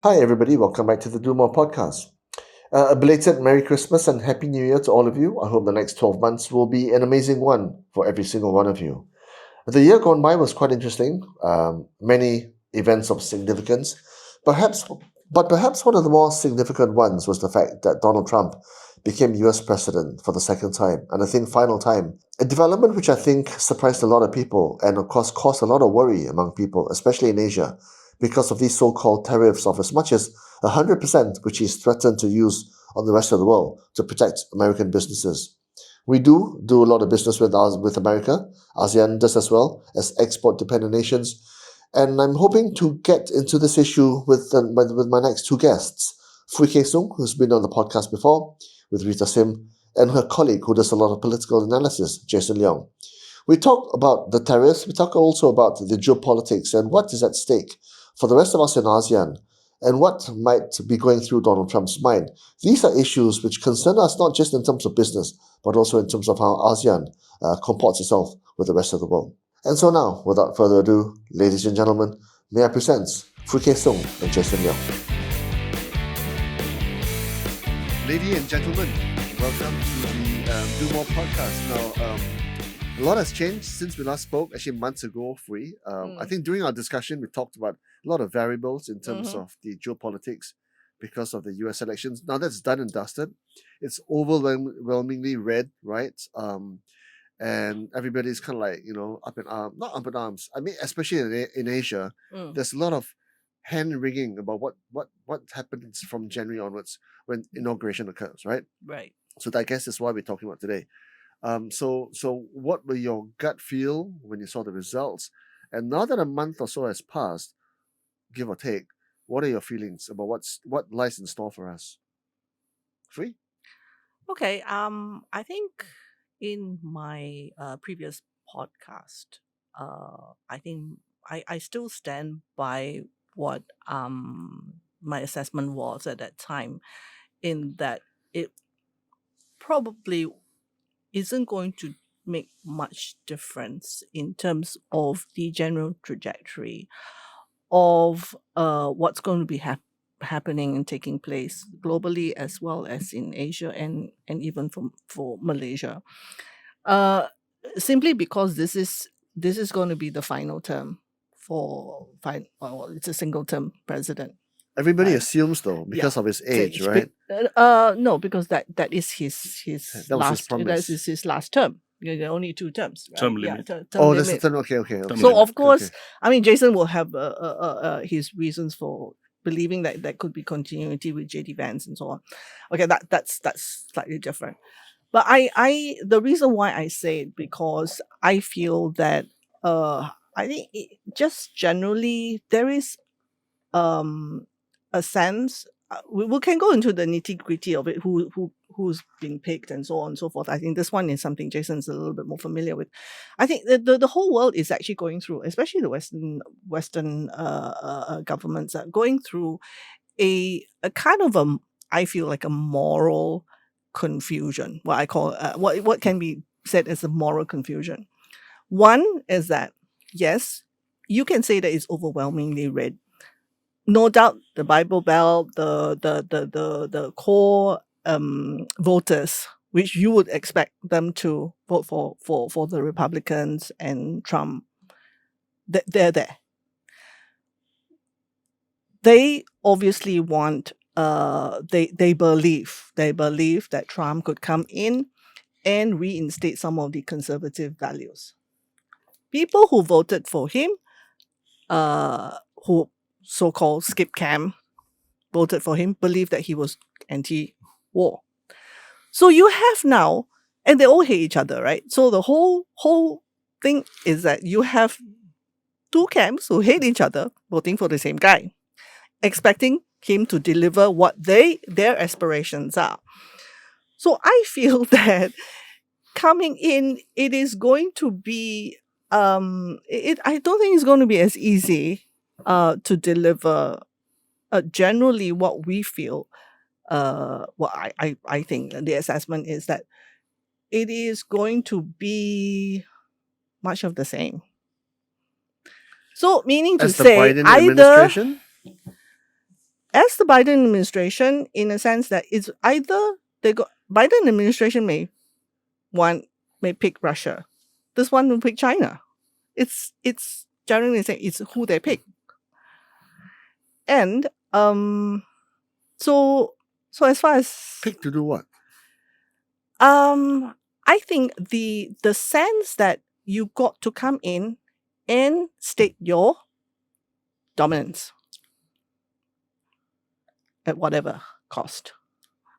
Hi, everybody. Welcome back to the DoMore podcast. A belated Merry Christmas and Happy New Year to all of you. I hope the next 12 months will be an amazing one for every single one of you. The year gone by was quite interesting. Many events of significance. Perhaps, but perhaps one of the more significant ones was the fact that Donald Trump became US president for the second time, and I think final time. A development which I think surprised a lot of people and, of course, caused a lot of worry among people, especially in Asia, because of these so called tariffs of as much as 100%, which he's threatened to use on the rest of the world to protect American businesses. We do a lot of business with America. ASEAN does as well as export-dependent nations. And I'm hoping to get into this issue with my next two guests, Soong, who's been on the podcast before, with Rita Sim, and her colleague who does a lot of political analysis, Jason Leong. We talk about the tariffs, we talk also about the geopolitics and what is at stake for the rest of us in ASEAN and what might be going through Donald Trump's mind. These are issues which concern us not just in terms of business, but also in terms of how ASEAN comports itself with the rest of the world. And so now, without further ado, ladies and gentlemen, may I present Fui Soong and Jason Leong. Ladies and gentlemen, welcome to the Do More podcast. Now, a lot has changed since we last spoke, actually months ago, Fui. I think during our discussion, we talked about a lot of variables in terms of the geopolitics because of the US elections. Now that's done and dusted. It's overwhelmingly red, right? And everybody's kind of like, up in arms, not up in arms. I mean, especially in Asia, there's a lot of hand wringing about what happens from January onwards when inauguration occurs, right? Right. So I guess that's why we're talking about today. So what were your gut feel when you saw the results? And now that a month or so has passed, give or take, what are your feelings about what lies in store for us? Free? Okay. I think in my previous podcast, I think I still stand by what my assessment was at that time, in that it probably isn't going to make much difference in terms of the general trajectory of what's going to be happening and taking place globally as well as in Asia and even for Malaysia. Uh, Simply because this is going to be the final term well, it's a single term president. Everybody Right. assumes though, Yeah. because of his So age, it's right? no, because that is his That was his last promise. his last term. There are only 2 terms, right? Term Yeah, limit. term Oh, that's the limit. term. Okay. Term So limit. of course, Okay. I mean, Jason will have his reasons for believing that there could be continuity with JD Vance and so on. Okay, that's slightly different. But the reason why I say it, because I feel that I think just generally there is a sense. We can go into the nitty gritty of it, who's being picked and so on and so forth. I think this one is something Jason's a little bit more familiar with. I think the whole world is actually going through, especially the Western governments are going through a kind of I feel like a moral confusion. What I call what can be said as a moral confusion. One is that yes, you can say that it's overwhelmingly red. No doubt the Bible Belt, the core voters, which you would expect them to vote for the Republicans and Trump, they're there. They obviously want they believe that Trump could come in and reinstate some of the conservative values. People who voted for him, who so-called skip camp voted for him, believe that he was anti-war. So you have now, and they all hate each other, right? So the whole thing is that you have 2 camps who hate each other voting for the same guy, expecting him to deliver what their aspirations are. So I feel that coming in, it is going to be I don't think it's going to be as easy to deliver generally what we feel. What I think the assessment is that it is going to be much of the same. So meaning to As the say Biden either administration? as the Biden administration, in a sense that it's either Biden administration may pick Russia, this one will pick China. It's generally saying it's who they pick, and so as far as Pick to do what? I think the sense that you got to come in and state your dominance at whatever cost.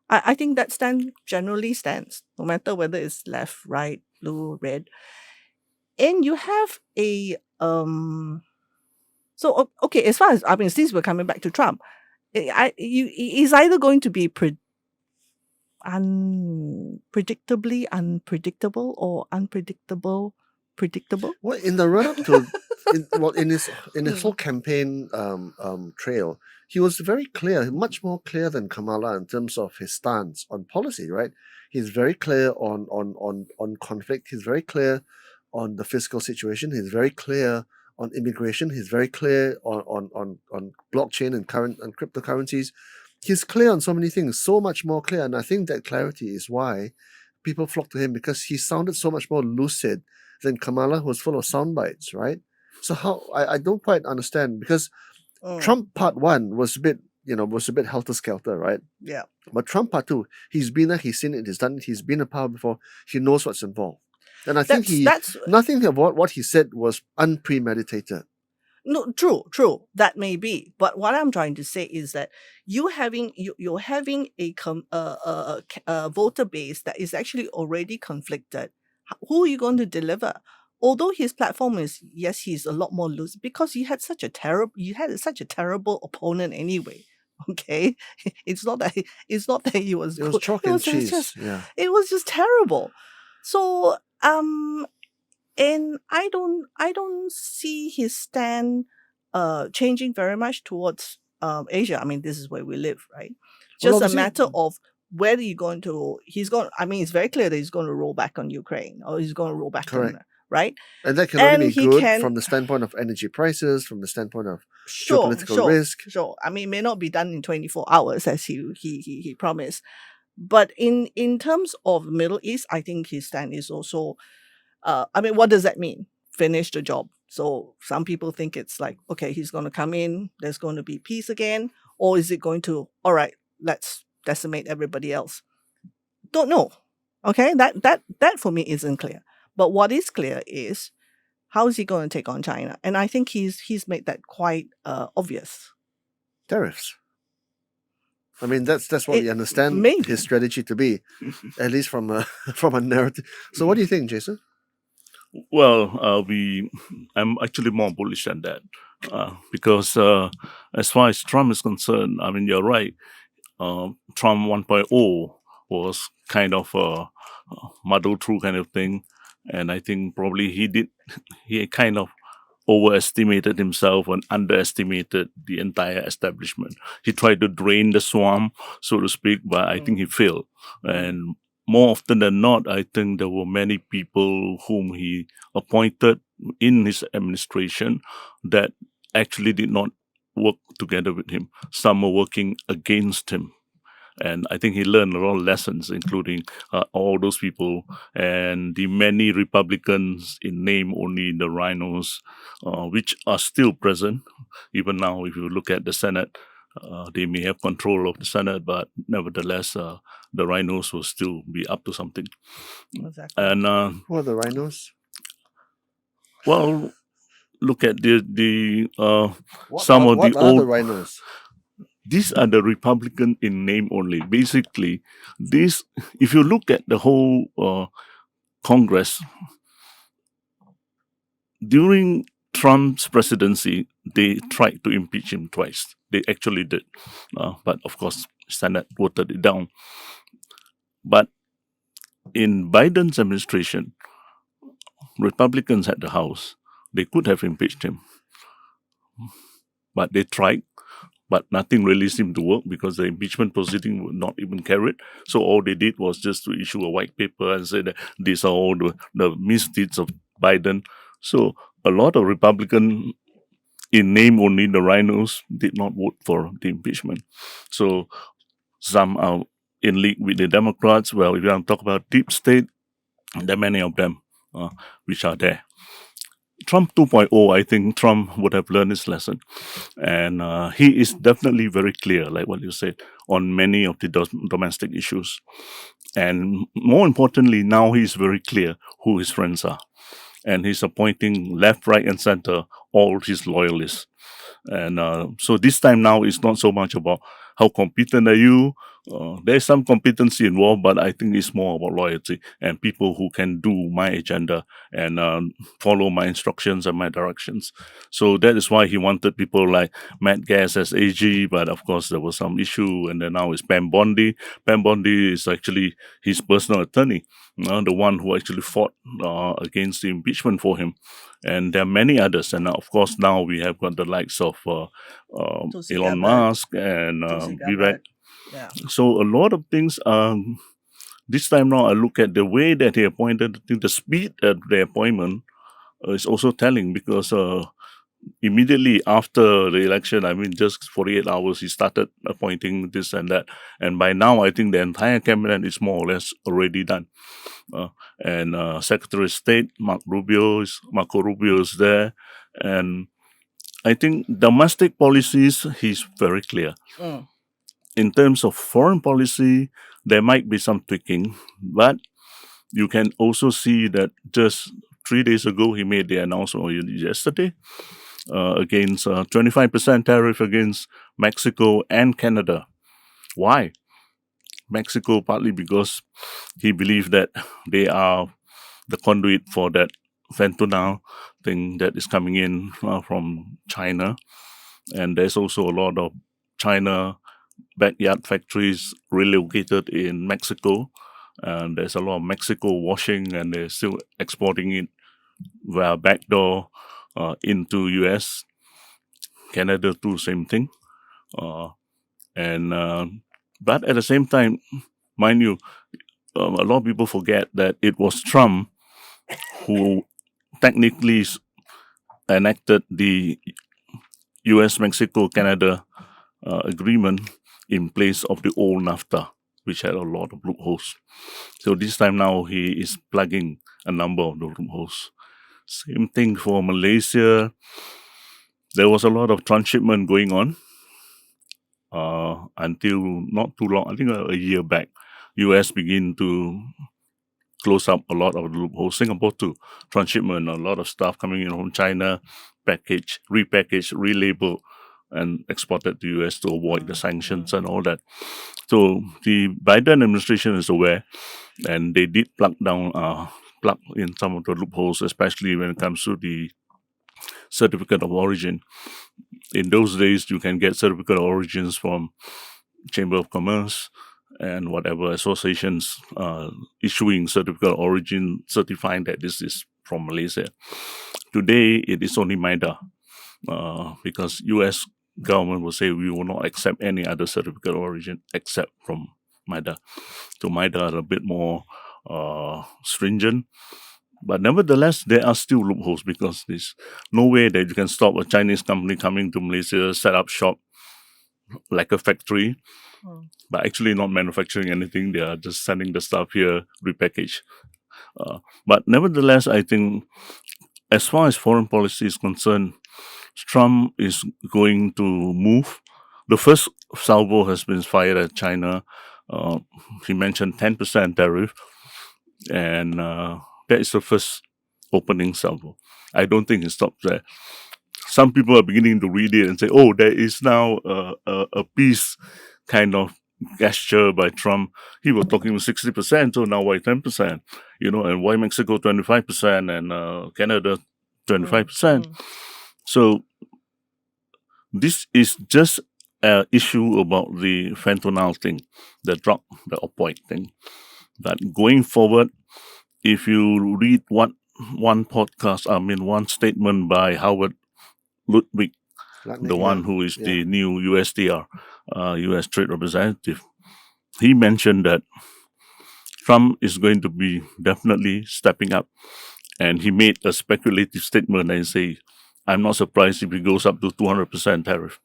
I think that generally stands, no matter whether it's left, right, blue, red. And you have a okay, as far as since we're coming back to Trump, he's either going to be unpredictably unpredictable or unpredictable predictable. Well, in the run up to in his whole campaign trail, he was very clear, much more clear than Kamala in terms of his stance on policy. Right, he's very clear on conflict. He's very clear on the fiscal situation. He's very clear on immigration. He's very clear on blockchain and cryptocurrencies. He's clear on so many things, so much more clear. And I think that clarity is why people flock to him, because he sounded so much more lucid than Kamala, who was full of sound bites, right? So how I don't quite understand, because Trump part one was a bit helter-skelter, right? Yeah. But Trump part two, he's been there, he's seen it, he's done it, he's been in power before, he knows what's involved. And I think nothing about what he said was unpremeditated. No, true. That may be, but what I'm trying to say is that you're having a voter base that is actually already conflicted. Who are you going to deliver? Although his platform is, yes, he's a lot more loose because you had such a terrible opponent anyway. Okay, it's not that he was. It was chalk and cheese. It was just terrible. So and I don't see his stand changing very much towards Asia. This is where we live, right? Just a matter of whether it's very clear that he's going to roll back on Ukraine, or he's going to roll back on, right? And that can only be good from the standpoint of energy prices, from the standpoint of geopolitical risk. Sure. It may not be done in 24 hours as he promised. But in terms of the Middle East, I think his stand is also what does that mean? Finish the job. So some people think it's like, okay, he's going to come in, there's going to be peace again, or is it going to, all right, let's decimate everybody else? Don't know. Okay, that for me isn't clear. But what is clear is how is he going to take on China? And I think he's made that quite obvious. Tariffs. That's what we understand his strategy to be, at least from a narrative. So what do you think, Jason? Well, I'm actually more bullish than that, because as far as Trump is concerned, you're right. Trump 1.0 was kind of a muddle through kind of thing, and I think probably he kind of overestimated himself and underestimated the entire establishment. He tried to drain the swamp, so to speak, but I think he failed. And more often than not, I think there were many people whom he appointed in his administration that actually did not work together with him. Some were working against him. And I think he learned a lot of lessons, including all those people and the many Republicans, in name only the rhinos, which are still present. Even now, if you look at the Senate, they may have control of the Senate, but nevertheless, the rhinos will still be up to something. Exactly. And who are the rhinos? Well, look at the rhinos? These are the Republican in name only. Basically, if you look at the whole Congress, during Trump's presidency, they tried to impeach him twice. They actually did. But of course, Senate voted it down. But in Biden's administration, Republicans had the House. They could have impeached him. But they tried. But nothing really seemed to work because the impeachment proceeding were not even carried. So all they did was just to issue a white paper and say that these are all the misdeeds of Biden. So a lot of Republican in name only, the rhinos did not vote for the impeachment. So some are in league with the Democrats. Well, if you want to talk about deep state, there are many of them which are there. Trump 2.0, I think Trump would have learned his lesson. And he is definitely very clear, like what you said, on many of the domestic issues. And more importantly, now he's very clear who his friends are. And he's appointing left, right, and center all his loyalists. And so this time now, it's not so much about how competent are you. There's some competency involved, but I think it's more about loyalty and people who can do my agenda and follow my instructions and my directions. So that is why he wanted people like Matt Gaetz as AG, but of course there was some issue, and then now it's Pam Bondi. Pam Bondi is actually his personal attorney, the one who actually fought against the impeachment for him. And there are many others. And of course, now we have got the likes of Tulsi Elon Gabbard. Musk and Tulsi Vivek. Gabbard. Yeah. So a lot of things. This time now, I look at the way that he appointed. I think the speed at the appointment is also telling, because immediately after the election, I mean, just 48 hours, he started appointing this and that. And by now, I think the entire cabinet is more or less already done. And Secretary of State Marco Rubio is there. And I think domestic policies, he's very clear. Mm. In terms of foreign policy, there might be some tweaking, but you can also see that just 3 days ago, he made the announcement, or yesterday, against 25% tariff against Mexico and Canada. Why? Mexico, partly because he believed that they are the conduit for that fentanyl thing that is coming in from China. And there's also a lot of China backyard factories relocated in Mexico. And there's a lot of Mexico washing, and they're still exporting it via backdoor into US. Canada too, same thing. But at the same time, mind you, a lot of people forget that it was Trump who technically enacted the US-Mexico-Canada agreement in place of the old NAFTA, which had a lot of loopholes. So this time now, he is plugging a number of the loopholes. Same thing for Malaysia. There was a lot of transshipment going on until not too long, I think a year back. US began to close up a lot of the loopholes. Singapore too, transshipment, a lot of stuff coming in from China, packaged, repackaged, relabeled, and exported to US to avoid the sanctions and all that. So the Biden administration is aware, and they did plug in some of the loopholes, especially when it comes to the certificate of origin. In those days, you can get certificate of origins from Chamber of Commerce and whatever associations issuing certificate of origin, certifying that this is from Malaysia. Today, it is only MIDA, because US government will say we will not accept any other certificate of origin except from MIDA. So MIDA are a bit more stringent. But nevertheless, there are still loopholes, because there's no way that you can stop a Chinese company coming to Malaysia, set up shop like a factory, but actually not manufacturing anything. They are just sending the stuff here, repackaged. But nevertheless, I think as far as foreign policy is concerned, Trump is going to move. The first salvo has been fired at China. He mentioned 10% tariff, and that is the first opening salvo. I don't think it stops there. Some people are beginning to read it and say, oh, there is now a peace kind of gesture by Trump. He was talking 60%, so now why 10%? And why Mexico 25% and Canada 25%? So this is just an issue about the fentanyl thing, the drug, the opioid thing. But going forward, if you read one statement by Howard Ludwig, the one who is the new USTR, US Trade Representative, he mentioned that Trump is going to be definitely stepping up. And he made a speculative statement and say, I'm not surprised if it goes up to 200% tariff.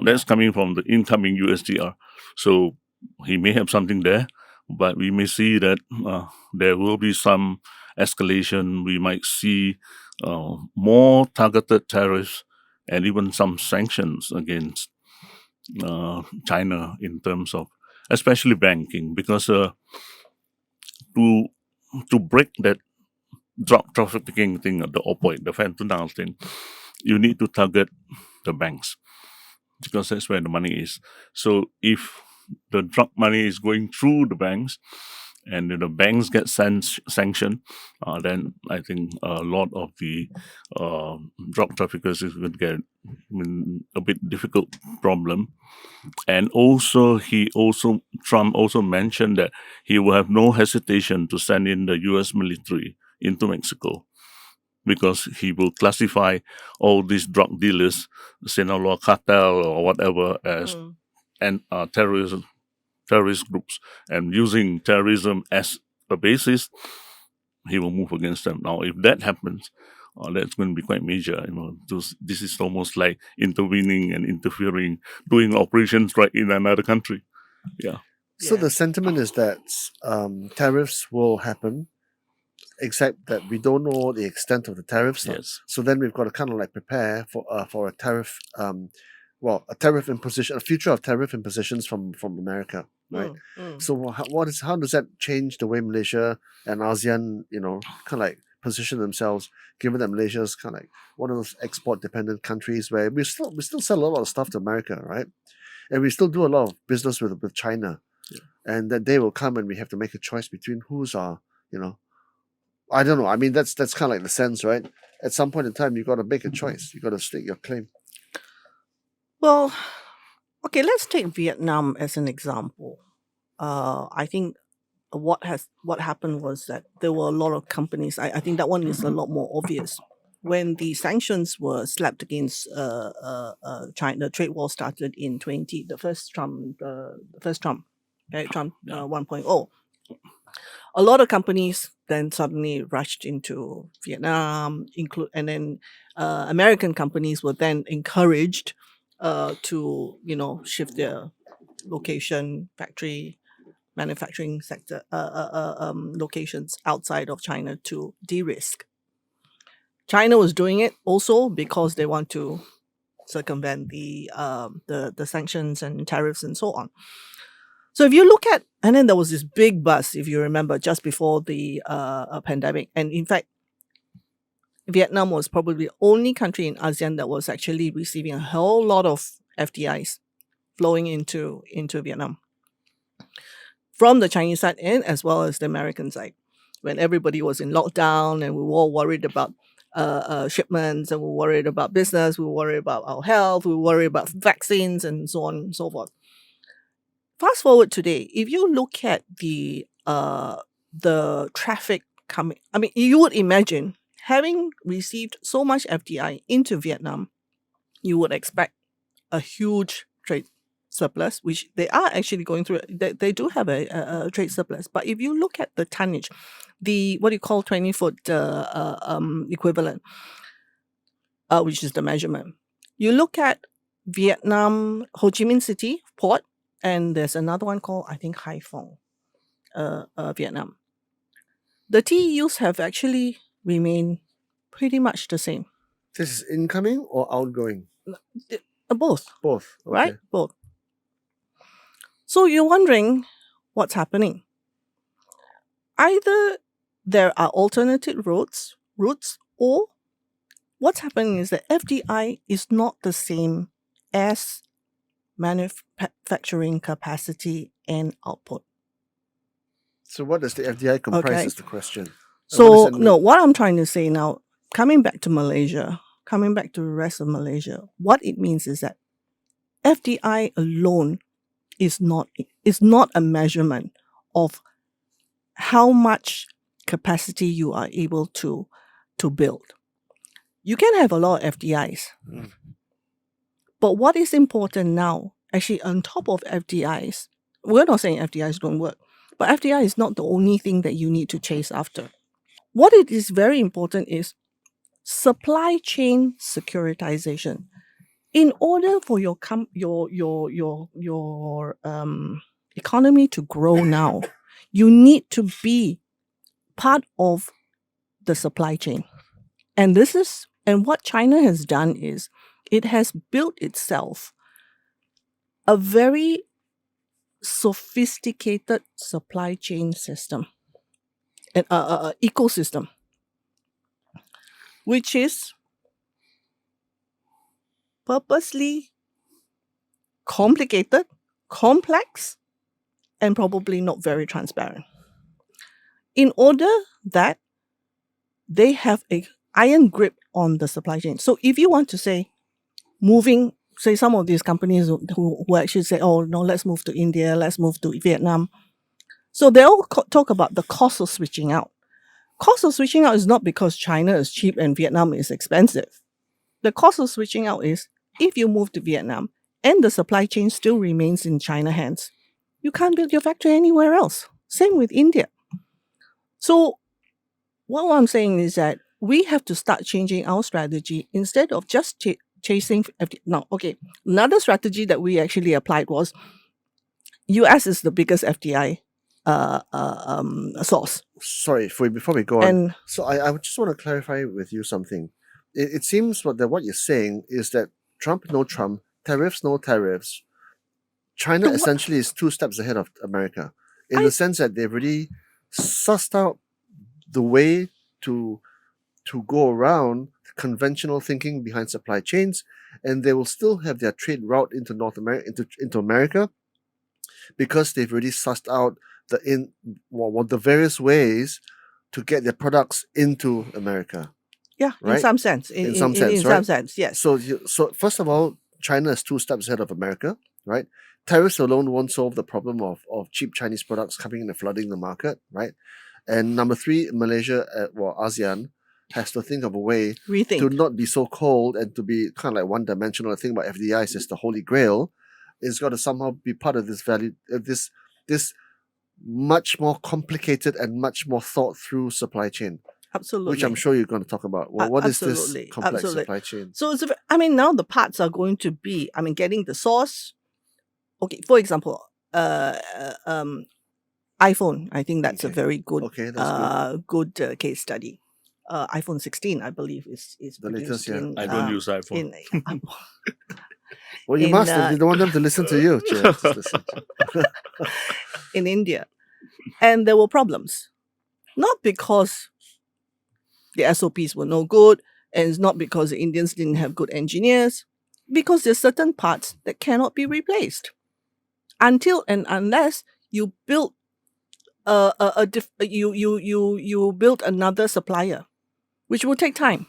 That's coming from the incoming USDR. So he may have something there, but we may see that there will be some escalation. We might see more targeted tariffs and even some sanctions against China in terms of especially banking, because to break that drug trafficking thing, the opioid, the fentanyl thing, you need to target the banks, because that's where the money is. So if the drug money is going through the banks and the banks get sanctioned, then I think a lot of the drug traffickers is going to get a bit difficult problem. And also, Trump also mentioned that he will have no hesitation to send in the U.S. military into Mexico, because he will classify all these drug dealers, Sinaloa cartel or whatever, as terrorist groups, and using terrorism as a basis, he will move against them. Now, if that happens, that's going to be quite major. This is almost like intervening and interfering, doing operations right in another country. Yeah. So the sentiment is that tariffs will happen, except that we don't know the extent of the tariffs. Yes. So then we've got to kind of like prepare for a tariff, a tariff imposition, a future of tariff impositions from America, right? So how does that change the way Malaysia and ASEAN, kind of like position themselves, given that Malaysia is kind of like one of those export-dependent countries where we still sell a lot of stuff to America, right? And we still do a lot of business with China. Yeah. And that day will come and we have to make a choice between who's our, I don't know. I mean, that's kind of like the sense, right? At some point in time, you got to make a choice. You got to stake your claim. Well, okay, let's take Vietnam as an example. I think what happened was that there were a lot of companies. I think that one is a lot more obvious. When the sanctions were slapped against China, the trade war started in the first Trump, right? Trump 1.0. A lot of companies then suddenly rushed into Vietnam, and then American companies were then encouraged to shift their location, factory, manufacturing sector locations outside of China to de-risk. China was doing it also because they want to circumvent the sanctions and tariffs and so on. So if you look at, and then there was this big buzz, if you remember, just before the pandemic, and in fact, Vietnam was probably the only country in ASEAN that was actually receiving a whole lot of FDIs flowing into Vietnam from the Chinese side and as well as the American side, when everybody was in lockdown and we were all worried about shipments, and we were worried about business, we were worried about our health, we were worried about vaccines and so on and so forth. Fast forward today, if you look at the traffic coming, I mean, you would imagine, having received so much FDI into Vietnam, you would expect a huge trade surplus, which they are actually going through. They do have a trade surplus. But if you look at the tonnage, the what you call 20-foot equivalent, which is the measurement, you look at Vietnam, Ho Chi Minh City port, and there's another one called, I think, Hai Phong, Vietnam. The TEUs have actually remained pretty much the same. This is incoming or outgoing? Both. Both. Okay. Right? Both. So you're wondering what's happening. Either there are alternative routes, or what's happening is that FDI is not the same as manufacturing capacity and output. So what does the FDI comprise is the question. So, what I'm trying to say now, coming back to Malaysia, coming back to the rest of Malaysia, what it means is that FDI alone is not a measurement of how much capacity you are able to build. You can have a lot of FDIs. But what is important now, actually on top of FDIs, we're not saying FDIs don't work, but FDI is not the only thing that you need to chase after. What it is very important is supply chain securitization. In order for your economy to grow now, you need to be part of the supply chain. And what China has done is it has built itself a very sophisticated supply chain system, an ecosystem, which is purposely complicated, complex, and probably not very transparent, in order that they have a iron grip on the supply chain. So if you want to say some of these companies who actually say, oh no, let's move to India, let's move to Vietnam. So they all talk about the cost of switching out. Cost of switching out is not because China is cheap and Vietnam is expensive. The cost of switching out is if you move to Vietnam and the supply chain still remains in China hands, you can't build your factory anywhere else. Same with India. So what I'm saying is that we have to start changing our strategy instead of just chasing FDI. Now, okay, another strategy that we actually applied was US is the biggest FDI source. Sorry, Fui, before we go on. And So I just want to clarify with you something. It seems that what you're saying is that Trump, no Trump, tariffs, no tariffs. China essentially is 2 steps ahead of America in the sense that they've already sussed out the way to go around conventional thinking behind supply chains, and they will still have their trade route into North America, into America, because they've already sussed out the various ways to get their products into America. yeah, Right? in some sense. In some sense, right? some sense, yes. So first of all, China is 2 steps ahead of America, right? Tariffs alone won't solve the problem of cheap Chinese products coming in and flooding the market, right? And number 3, Malaysia, ASEAN, has to think of a way Rethink. to not be so cold and to be kind of like one-dimensional. The thing about FDIs is the holy grail. It's got to somehow be part of this this much more complicated and much more thought-through supply chain, Absolutely. which I'm sure you're going to talk about. Well, what is this Absolutely. complex Absolutely. supply chain? So now the parts are going to be, getting the source. Okay, for example, iPhone. I think that's a Okay. very good, Okay, that's good case study. iPhone 16, I believe, is The latest, produced yeah. in. I don't use iPhone. Well, you in, must. uh, You don't want them to listen to you. Just listen. in India, and there were problems, not because the SOPs were no good, and it's not because the Indians didn't have good engineers, because there's certain parts that cannot be replaced until and unless you build you build another supplier, which will take time.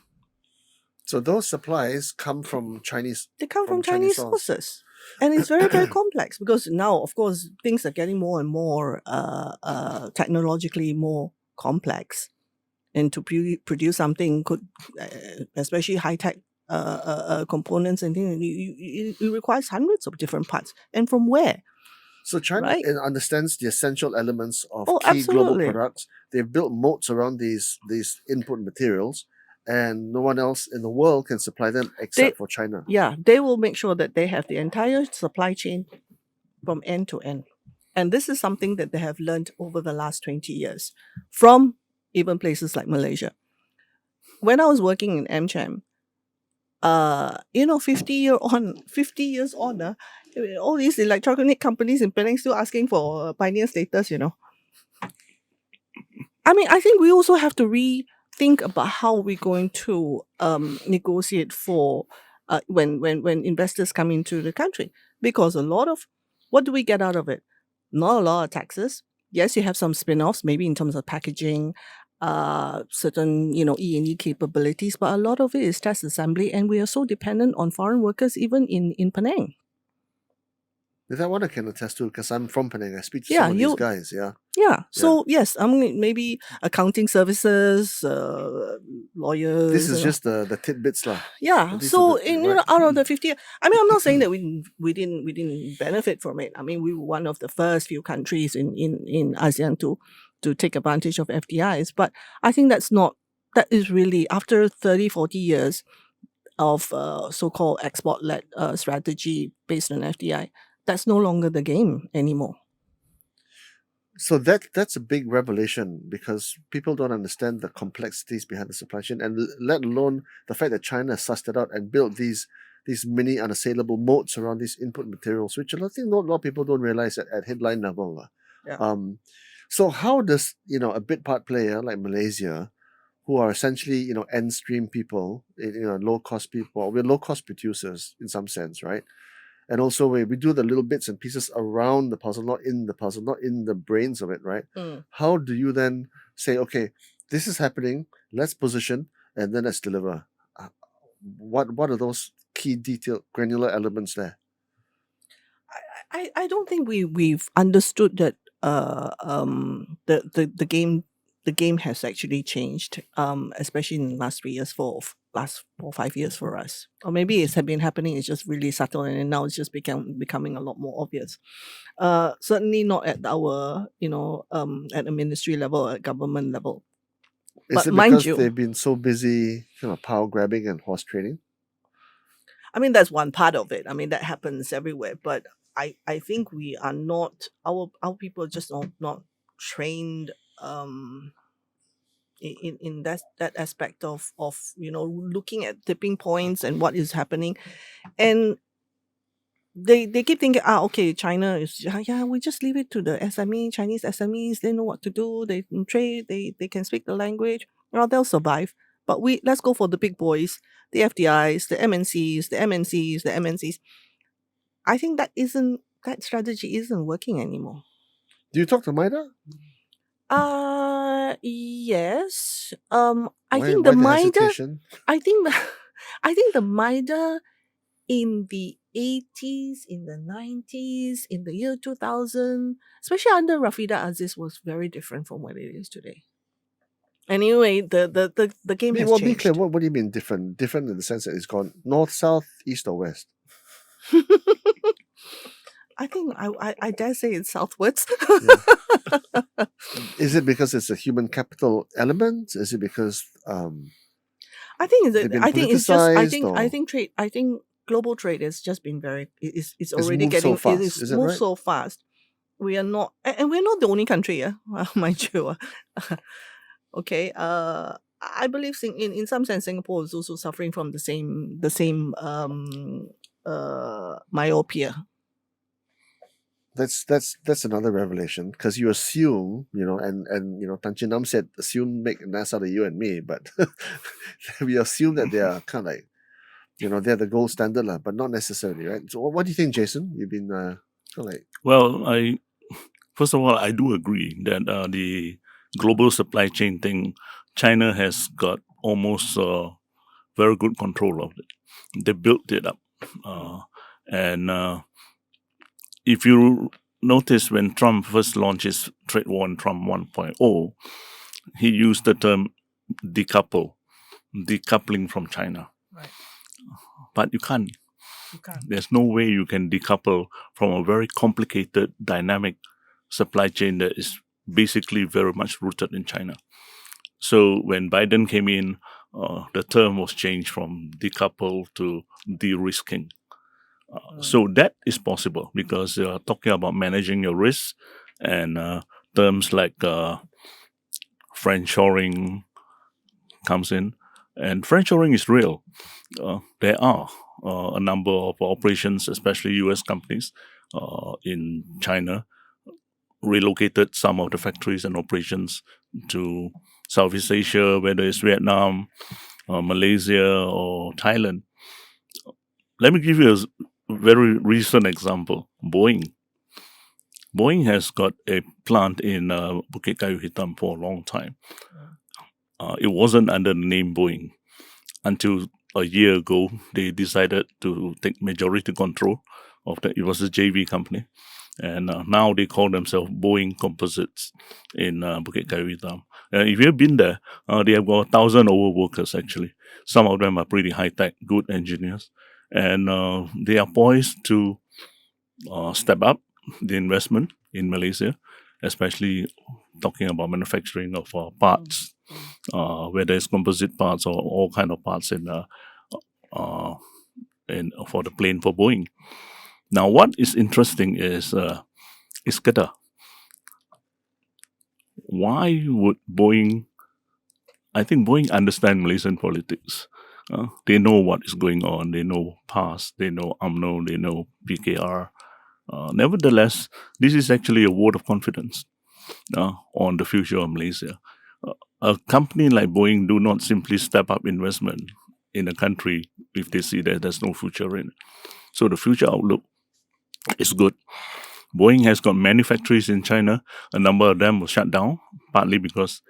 So those supplies come from Chinese. They come From from Chinese Chinese source. sources. And it's very, very complex because now, of course, things are getting more and more technologically more complex. And to produce something could, especially high-tech components and things, it requires hundreds of different parts. And from where? So China Right. understands the essential elements of Oh, key global absolutely. products. They've built moats around these input materials, and no one else in the world can supply them except for China. Yeah, they will make sure that they have the entire supply chain from end to end. And this is something that they have learned over the last 20 years from even places like Malaysia. When I was working in AmCham, 50 years on, all these electronic companies in Penang still asking for pioneer status, I think we also have to rethink about how we're going to negotiate for when investors come into the country. Because a lot of, what do we get out of it? Not a lot of taxes. Yes, you have some spin-offs, maybe in terms of packaging, certain, E&E capabilities, but a lot of it is test assembly, and we are so dependent on foreign workers even in Penang. That one I can attest to because I'm from Penang. I speak to Yeah, some of these guys. Yeah. Yeah. So yes, maybe accounting services, lawyers. This is just the tidbits lah. Yeah. These So are the- right. out of the 50, I'm not saying that we didn't benefit from it. We were one of the first few countries in ASEAN to take advantage of FDIs, but I think that's not that is really, after 30, 40 years of so-called export-led strategy based on FDI, that's no longer the game anymore. So that's a big revelation, because people don't understand the complexities behind the supply chain, and let alone the fact that China sussed it out and built these mini unassailable moats around these input materials, which I think a lot of people don't realize at headline level. Yeah. So how does a bit part player like Malaysia, who are essentially end stream people, low cost people, we're low cost producers in some sense, right? And also we do the little bits and pieces around the puzzle, not in the puzzle, not in the brains of it, right? How do you then say, okay, this is happening, let's position, and then let's deliver? What are those key detailed granular elements there? I don't think we've understood that the game has actually changed, especially in the last 3 years, last 4 or 5 years for us. Or maybe it's been happening, it's just really subtle, and now it's just becoming a lot more obvious. Certainly not at our, at a ministry level, at government level. Is But it mind because you, they've been so busy power grabbing and horse trading? I mean, that's one part of it. I mean, that happens everywhere. But I think we are not, our people are just not trained in that aspect of looking at tipping points and what is happening. And they keep thinking, okay, China is, we just leave it to the SME, Chinese SMEs. They know what to do. They can trade. They can speak the language. Well, they'll survive. But let's go for the big boys, the FDIs, the MNCs, the MNCs, the MNCs. I think that strategy isn't working anymore. Do you talk to Maida? Yes. Why the the Maida. hesitation? I think the Maida in the 80s, in the 90s, in the year 2000, especially under Rafida Aziz, was very different from what it is today. Anyway, the game has Be changed. clear, what do you mean different? Different in the sense that it's gone north, south, east, or west? I think I dare say it's southwards. Is it because it's a human capital element? Is it because I think they've been I think it's just politicized, I or- think trade I think global trade has just been very it's already moved getting so fast, it is is that moved right? so fast. We are not, and we're not the only country, mind you. Okay. I believe in some sense Singapore is also suffering from the same myopia. That's another revelation, because you assume, and Tan Chin Nam said, assume make an ass out of you and me, but we assume that they are kind of like, they're the gold standard, but not necessarily, right? So what do you think, Jason? You've been kind of like... Well, first of all, I do agree that the global supply chain thing, China has got almost very good control of it. They built it up. And if you notice, when Trump first launched his trade war in Trump 1.0, he used the term decoupling from China. Right. But you can't. You can't. There's no way you can decouple from a very complicated, dynamic supply chain that is basically very much rooted in China. So when Biden came in, the term was changed from decouple to de-risking. So that is possible, because you're talking about managing your risks, and terms like friendshoring comes in. And friendshoring is real. There are a number of operations, especially US companies in China, relocated some of the factories and operations to Southeast Asia, whether it's Vietnam, Malaysia, or Thailand. Let me give you a very recent example. Boeing has got a plant in Bukit Kayu Hitam for a long time. It wasn't under the name Boeing until a year ago. They decided to take majority control of that. It was a JV company, and now they call themselves Boeing Composites in Bukit Kayu Hitam. If you've been there, they have got 1,000 over workers actually. Some of them are pretty high tech, good engineers, and they are poised to step up the investment in Malaysia, especially talking about manufacturing of parts, whether it's composite parts or all kind of parts for the plane for Boeing. Now, what is interesting is Qatar. Why would Boeing? I think Boeing understand Malaysian politics. They know what is going on. They know PAS. They know UMNO. They know PKR. Nevertheless, this is actually a vote of confidence on the future of Malaysia. A company like Boeing do not simply step up investment in a country if they see that there's no future in it. So the future outlook is good. Boeing has got many factories in China. A number of them were shut down, partly because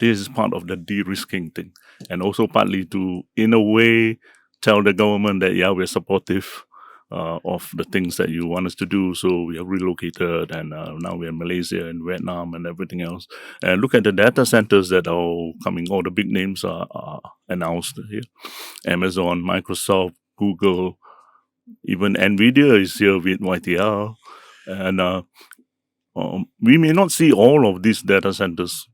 this is part of the de-risking thing, and also partly to, in a way, tell the government that, yeah, we're supportive of the things that you want us to do. So we have relocated, and now we're in Malaysia and Vietnam and everything else. And look at the data centers that are coming. All the big names are announced here. Amazon, Microsoft, Google, even NVIDIA is here with YTL. And we may not see all of these data centers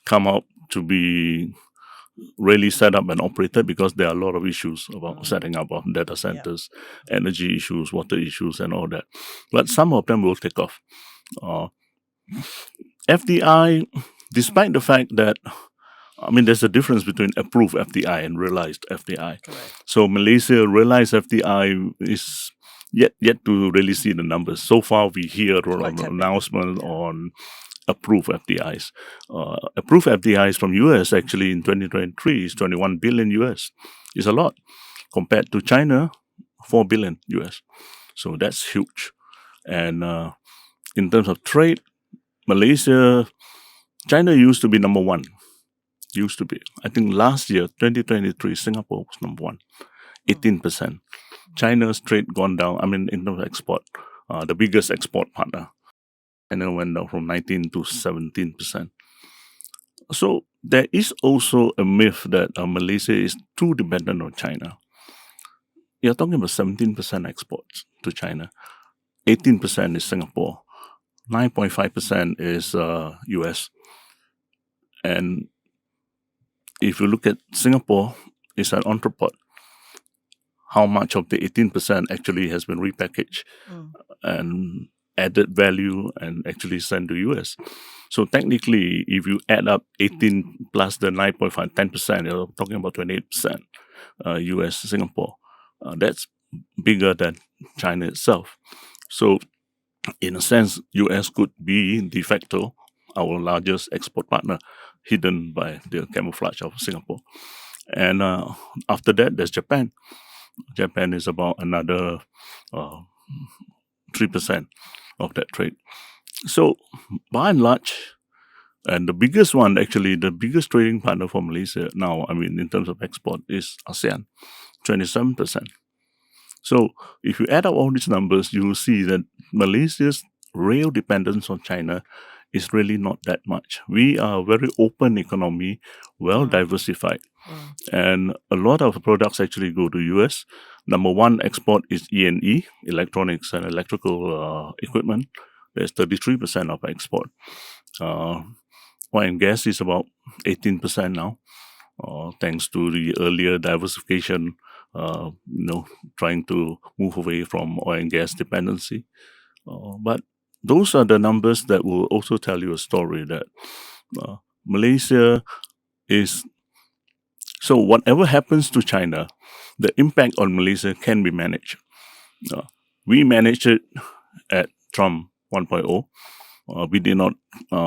come out to be really set up and operated, because there are a lot of issues about setting up of data centers, energy issues, water issues, and all that. But some of them will take off. FDI, despite the fact that, there's a difference between approved FDI and realized FDI. Correct. So Malaysia realized FDI is yet to really see the numbers. So far, we hear an announcement on approved FDIs. Approved FDIs from US actually in 2023 is 21 billion US. It's a lot compared to China, 4 billion US. So that's huge. And in terms of trade, China used to be number one. Used to be. I think last year, 2023, Singapore was number one, 18%. China's trade gone down. In terms of export, the biggest export partner, and then went down from 19 to 17%. So there is also a myth that Malaysia is too dependent on China. You're talking about 17% exports to China, 18% is Singapore, 9.5% is US. And if you look at Singapore, it's an entrepot. How much of the 18% actually has been repackaged and added value and actually sent to US. So technically, if you add up 18 plus the 9.5, 10%, you're talking about 28% US, Singapore. That's bigger than China itself. So in a sense, US could be de facto our largest export partner, hidden by the camouflage of Singapore. And after that, there's Japan. Japan is about another 3% of that trade. So by and large, and the biggest one, actually, the biggest trading partner for Malaysia now, in terms of export, is ASEAN, 27%. So if you add up all these numbers, you will see that Malaysia's real dependence on China is really not that much. We are a very open economy, well diversified. And a lot of products actually go to US. Number one export is E&E, electronics and electrical equipment. There's 33% of export. Oil and gas is about 18% now, thanks to the earlier diversification, trying to move away from oil and gas dependency. But those are the numbers that will also tell you a story that Malaysia is... So whatever happens to China, the impact on Malaysia can be managed. We managed it at Trump 1.0. We did not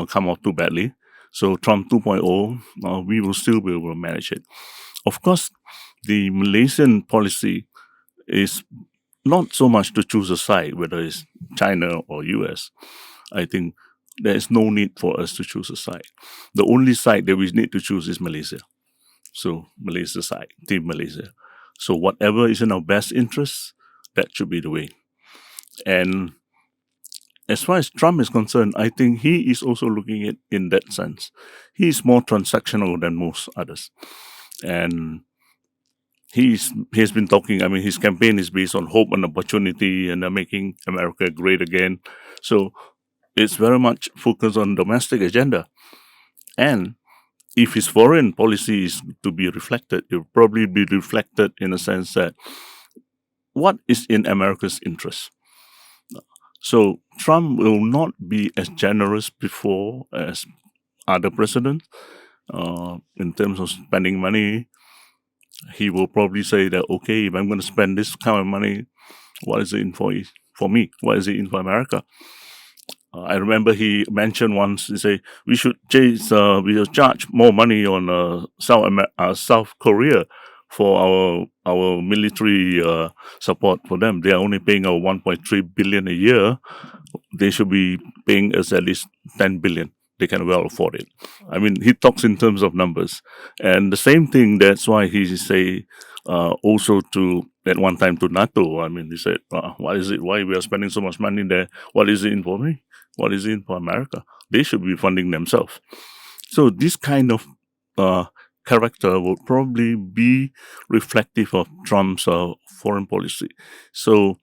come off too badly. So Trump 2.0, we will still be able to manage it. Of course, the Malaysian policy is not so much to choose a side, whether it's China or US. I think there is no need for us to choose a side. The only side that we need to choose is Malaysia. So Malaysia side, Team Malaysia. So whatever is in our best interest, that should be the way. And as far as Trump is concerned, I think he is also looking at it in that sense. He is more transactional than most others. And he has been talking, his campaign is based on hope and opportunity and making America great again. So it's very much focused on domestic agenda. And if his foreign policy is to be reflected, it will probably be reflected in a sense that what is in America's interest. So Trump will not be as generous before as other presidents in terms of spending money. He will probably say that, okay, if I'm going to spend this kind of money, what is it in for me? What is it in for America? I remember he mentioned once, he said, we should charge more money on South Korea for our military support for them. They are only paying our 1.3 billion a year. They should be paying us at least 10 billion. They can well afford it. I mean, he talks in terms of numbers. And the same thing, that's why he say also to, at one time to NATO, I mean, he said, what is it? Why we are spending so much money there? What is it in for me? What is it in for America? They should be funding themselves. So this kind of character would probably be reflective of Trump's foreign policy. So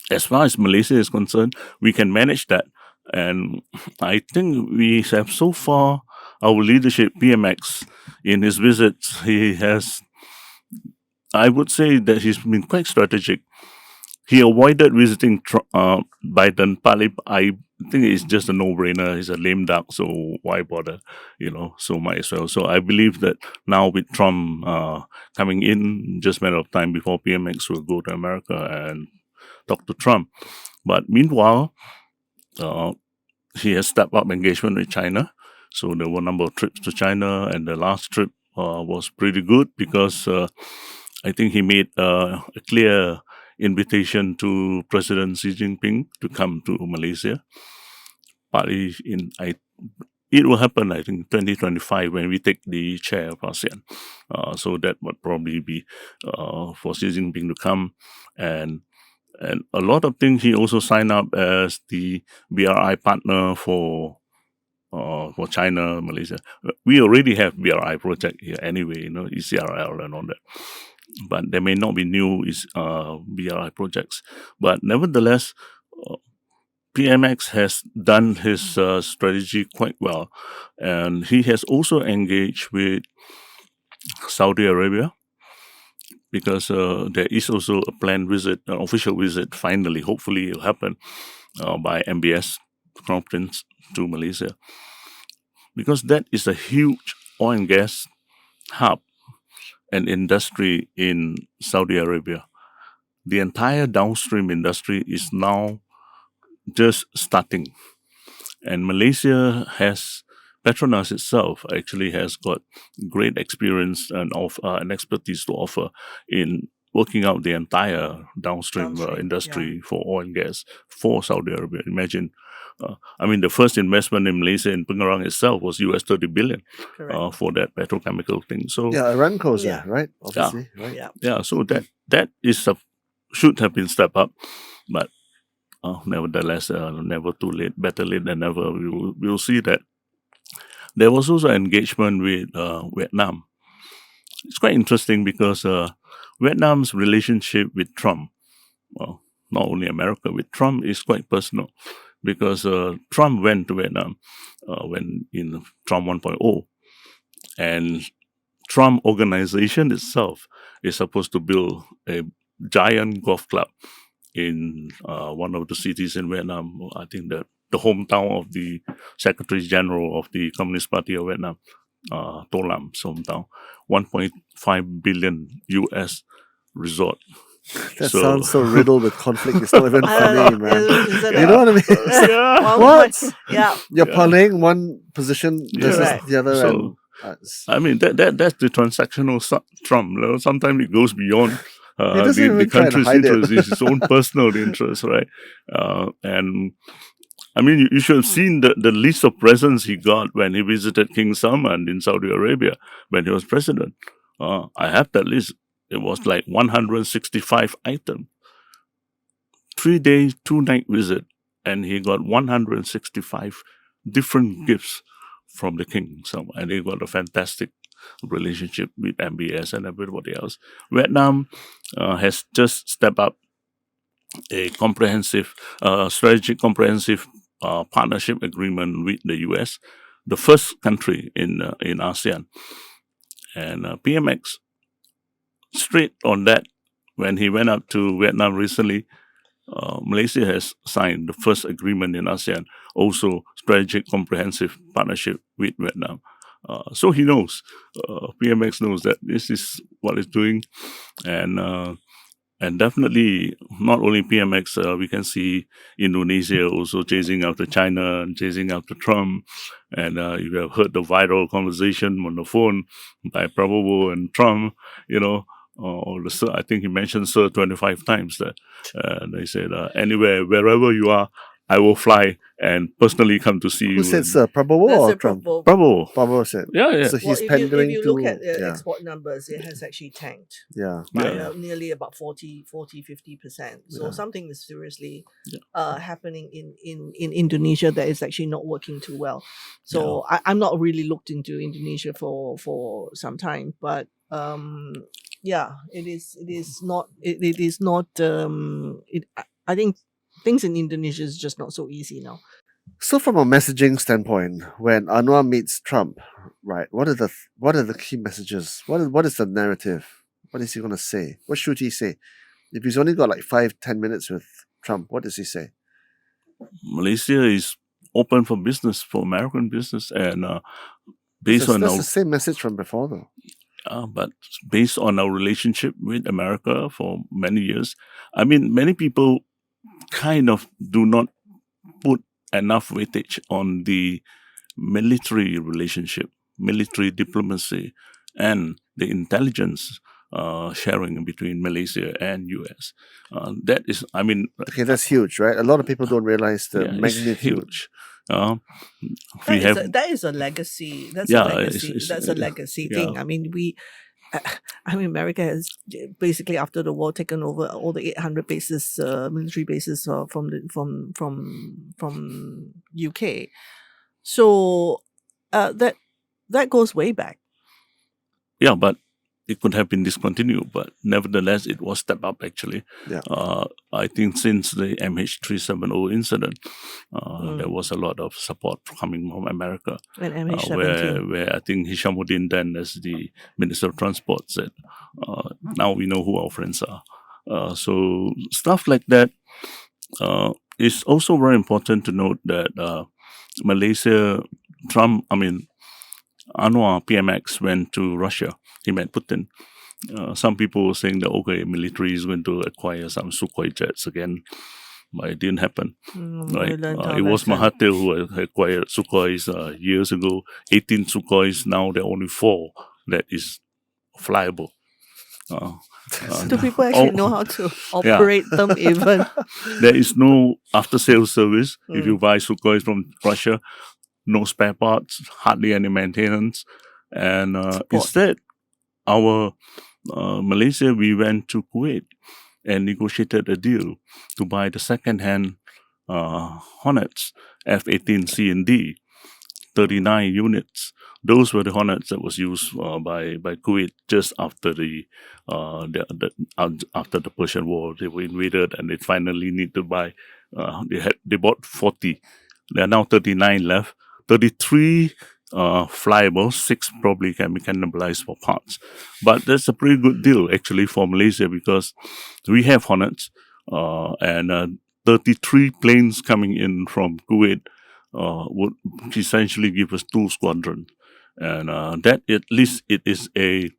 as far as Malaysia is concerned, we can manage that. And I think we have so far, our leadership, PMX, in his visits, he has, I would say that he's been quite strategic. He avoided visiting Biden. Partly, I think it's just a no-brainer. He's a lame duck, so why bother? So might as well. So I believe that now with Trump coming in, just a matter of time before PMX will go to America and talk to Trump. But meanwhile, he has stepped up engagement with China. So there were a number of trips to China, and the last trip was pretty good because I think he made a clear invitation to President Xi Jinping to come to Malaysia. Partly it will happen, I think, 2025 when we take the chair of ASEAN. So that would probably be for Xi Jinping to come. And a lot of things, he also signed up as the BRI partner for China, Malaysia. We already have BRI project here anyway, ECRL and all that. But there may not be new BRI projects. But nevertheless, PMX has done his strategy quite well. And he has also engaged with Saudi Arabia, because there is also a planned visit, an official visit, finally, hopefully it will happen by MBS Crown Prince to Malaysia. Because that is a huge oil and gas hub and industry in Saudi Arabia. The entire downstream industry is now just starting. And Malaysia has, Petronas itself actually has got great experience and expertise to offer in working out the entire downstream industry for oil and gas for Saudi Arabia. Imagine, the first investment in Malaysia in Pengerang itself was US 30 billion for that petrochemical thing. So Aramco's there, right? Obviously, right? Yeah. So that is should have been stepped up, but nevertheless, never too late. Better late than never. We will see that. There was also engagement with Vietnam. It's quite interesting because Vietnam's relationship with Trump, well, not only America, with Trump is quite personal, because Trump went to Vietnam when in Trump 1.0, and Trump organization itself is supposed to build a giant golf club in one of the cities in Vietnam. I think that the hometown of the Secretary General of the Communist Party of Vietnam, To Lam's hometown, 1.5 billion US resort. That sounds so riddled with conflict. It's not even funny, man. Isn't You know what I mean? What? Yeah. You're playing one position versus the other. So, that's the transactional Trump. Sometimes it goes beyond the country's interest, it's his own personal interest, right? You should have seen the list of presents he got when he visited King Salman in Saudi Arabia when he was president. I have that list. It was like 165 items. 3 days, 2-night visit, and he got 165 different gifts from the king. And he got a fantastic relationship with MBS and everybody else. Vietnam has just stepped up a strategic comprehensive partnership agreement with the US, the first country in ASEAN. And PMX, straight on that, when he went up to Vietnam recently, Malaysia has signed the first agreement in ASEAN, also strategic comprehensive partnership with Vietnam. So he knows, PMX knows that this is what it's doing, and definitely not only PMX, we can see Indonesia also chasing after China and chasing after Trump. And you have heard the viral conversation on the phone by Prabowo and Trump, I think he mentioned Sir 25 times that. They said, anywhere, wherever you are, I will fly and personally come to see you. Who said Sir? Prabowo That's or a Trump? Prabowo. Prabowo said. Yeah. So he's Well, pandering if you to. look at yeah. export numbers, it has actually tanked Yeah. by Yeah. nearly about 40-50%. So Yeah. something is seriously happening in Indonesia that is actually not working too well. So I'm not really looked into Indonesia for some time, but it is not. I think things in Indonesia is just not so easy now. So from a messaging standpoint, when Anwar meets Trump, right? What are the key messages? What is the narrative? What is he going to say? What should he say? If he's only got like 5-10 minutes with Trump, what does he say? Malaysia is open for business, for American business, and based on That's our the same message from before, though. but based on our relationship with America for many years, I mean, many people kind of do not put enough weightage on the military relationship, military diplomacy, and the intelligence sharing between Malaysia and US. That is, I mean, Okay, that's huge, right? A lot of people don't realize the it's magnitude. huge. We have That is a legacy. That's Yeah, a legacy. it's- That's a legacy yeah. thing. I mean, America has basically after the war taken over all the 800 bases, military bases from UK. So that goes way back. Yeah, but it could have been discontinued, but nevertheless, it was stepped up actually. Yeah. I think since the MH370 incident, there was a lot of support coming from America. And MH17. Where I think Hishamuddin then, as the Minister of Transport, said, now we know who our friends are. So stuff like that is also very important to note that Malaysia, Anwar PMX went to Russia. He met Putin. Some people were saying that, okay, military is going to acquire some Sukhoi jets again, but it didn't happen. Right? It was Mahathir who acquired Sukhois years ago. 18 Sukhois, now there are only 4 that is flyable. Do people actually know how to operate them even? There is no after-sales service. If you buy Sukhois from Russia, no spare parts, hardly any maintenance. And instead, our Malaysia, we went to Kuwait and negotiated a deal to buy the second-hand Hornets F-18C and D, 39 units. Those were the Hornets that was used by Kuwait just after after the Persian War. They were invaded and they finally need to buy. They bought 40. There are now 39 left. 33 flyable, 6 probably can be cannibalized for parts. But that's a pretty good deal actually for Malaysia because we have Hornets and 33 planes coming in from Kuwait would essentially give us 2 squadrons. And that at least it is a...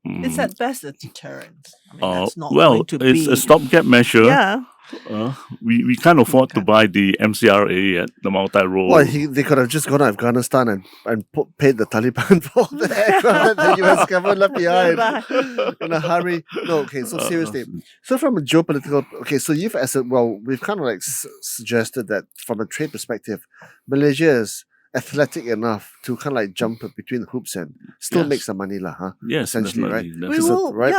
it's at best a deterrent. I mean, that's not well, going to it's be... a stopgap measure. Yeah. We can't afford to buy the MCRA yet, the multi-role. Well, they could have just gone to Afghanistan and paid the Taliban for the aircraft that the US government left behind in a hurry. No, okay, so seriously. So from a geopolitical... Okay, so we've kind of like suggested that from a trade perspective, Malaysia is athletic enough to kind of like jump between the hoops and still make some money, huh? Yes, essentially, right? definitely.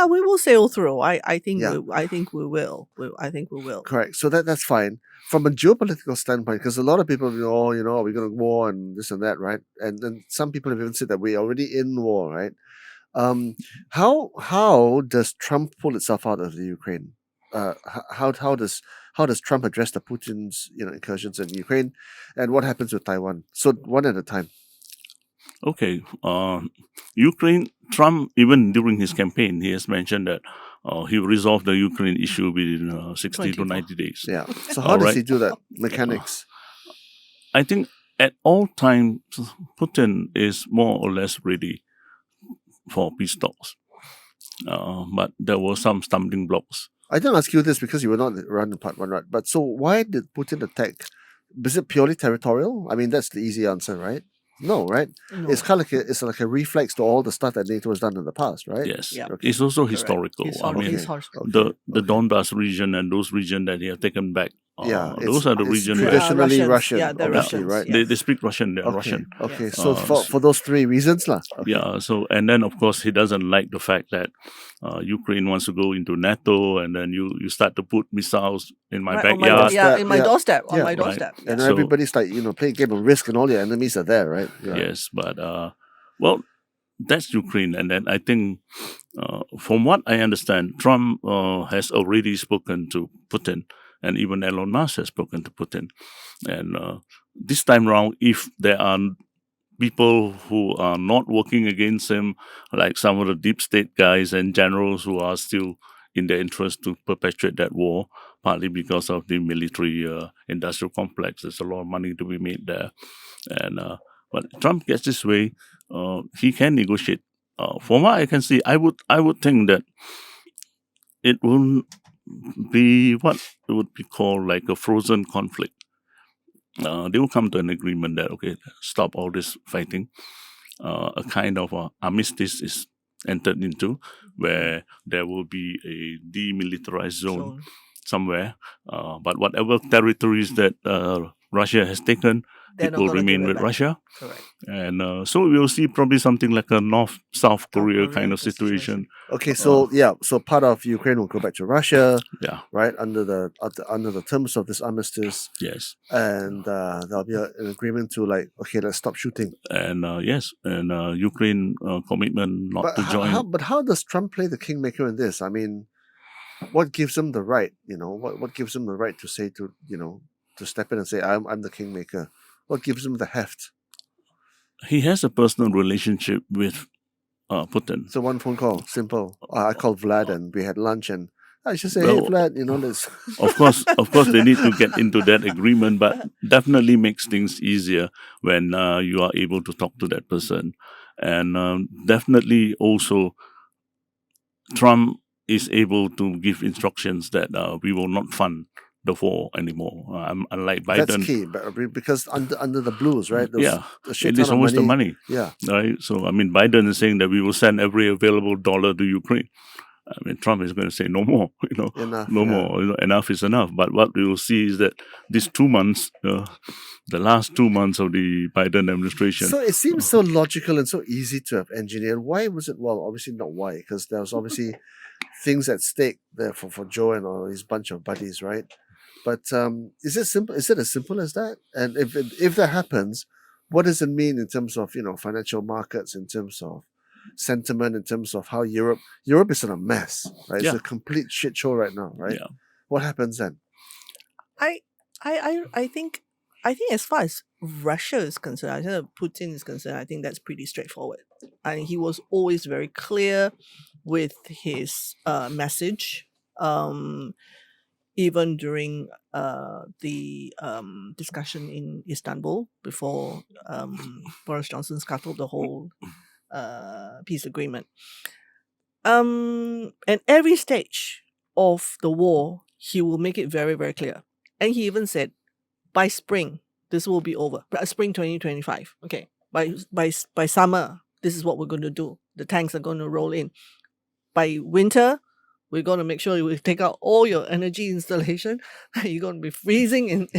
We will sail through. I think Yeah. I think we will. I think we will. Correct. So that's fine. From a geopolitical standpoint, because a lot of people, are we going to war and this and that, right? And then some people have even said that we're already in war, right? How does Trump pull itself out of the Ukraine? how does Trump address the Putin's incursions in Ukraine, and what happens with Taiwan? So one at a time. Okay. Ukraine, Trump, even during his campaign, he has mentioned that he will resolve the Ukraine issue within 60 to 90 days. Yeah. So how does Alright. he do that? Mechanics. I think at all times, Putin is more or less ready for peace talks. But there were some stumbling blocks. I didn't ask you this because you were not around in part one, right? But so why did Putin attack? Is it purely territorial? I mean, that's the easy answer, right? No, right? No. It's kind of like a reflex to all the stuff that NATO has done in the past, right? Yes. Yeah. Okay. It's also Correct. historical. Okay. The Donbass region and those regions that he has taken back. Those are the it's regions traditionally Russians. Russian, Yeah, they're obviously, Russians, right? yeah. they speak Russian, they're Russian. Okay. Yeah. So for those three reasons, lah. Okay. Yeah, so, and then of course he doesn't like the fact that Ukraine wants to go into NATO, and then you start to put missiles in my Right, on backyard. doorstep. in my Yeah. doorstep. On Yeah. my Right. doorstep. And So- everybody's like, play a game of Risk, and all your enemies are there, right? Yeah. Yes, but well, that's Ukraine, and then I think from what I understand, Trump has already spoken to Putin, and even Elon Musk has spoken to Putin, and this time around, if there are people who are not working against him, like some of the deep state guys and generals who are still in their interest to perpetuate that war, partly because of the military industrial complex. There's a lot of money to be made there. And but Trump gets this way, he can negotiate. From what I can see, I would think that it will be what it would be called like a frozen conflict. They will come to an agreement that, okay, stop all this fighting. A kind of armistice is entered into, where there will be a demilitarized zone somewhere. But whatever territories that Russia has taken, They're it not will gonna remain give it with back. Russia. Correct. And so we'll see probably something like a North-South Korea Korea kind of situation. situation. Okay. So so part of Ukraine will go back to Russia, Yeah, right? Under the terms of this armistice, yes. and there'll be an agreement to let's stop shooting. And yes, and Ukraine commitment not But to join. how does Trump play the kingmaker in this? I mean, what gives him the right? What gives him the right to say to step in and say I'm the kingmaker? What gives him the heft? He has a personal relationship with Putin. So one phone call, simple. I called Vlad and we had lunch, and I should say, hey Well, Vlad, let's. Of course, they need to get into that agreement, but definitely makes things easier when you are able to talk to that person, and definitely also Trump is able to give instructions that we will not fund the war anymore. Unlike Biden, That's key, but because under the blues, right? yeah, a shit it is ton of almost the money, Yeah, right? So I mean, Biden is saying that we will send every available dollar to Ukraine. I mean, Trump is going to say no more, enough. no yeah. more, enough is enough. But what we will see is that these 2 months, the last 2 months of the Biden administration, So it seems so logical and so easy to have engineered. Why was it? Well, obviously not why, because there was obviously things at stake there for Joe and all his bunch of buddies, right? But is it simple? Is it as simple as that? And if that happens, what does it mean in terms of financial markets, in terms of sentiment, in terms of how Europe is in a mess, right? Yeah. It's a complete shit show right now, right? Yeah. What happens then? I think as far as Russia is concerned, I think Putin is concerned, I think that's pretty straightforward. And he was always very clear with his message. Even during the discussion in Istanbul before Boris Johnson scuttled the whole peace agreement. At every stage of the war, he will make it very, very clear. And he even said, by spring, this will be over. Spring 2025. Okay. By summer, this is what we're going to do. The tanks are going to roll in. By winter, we're going to make sure we take out all your energy installation. You're going to be freezing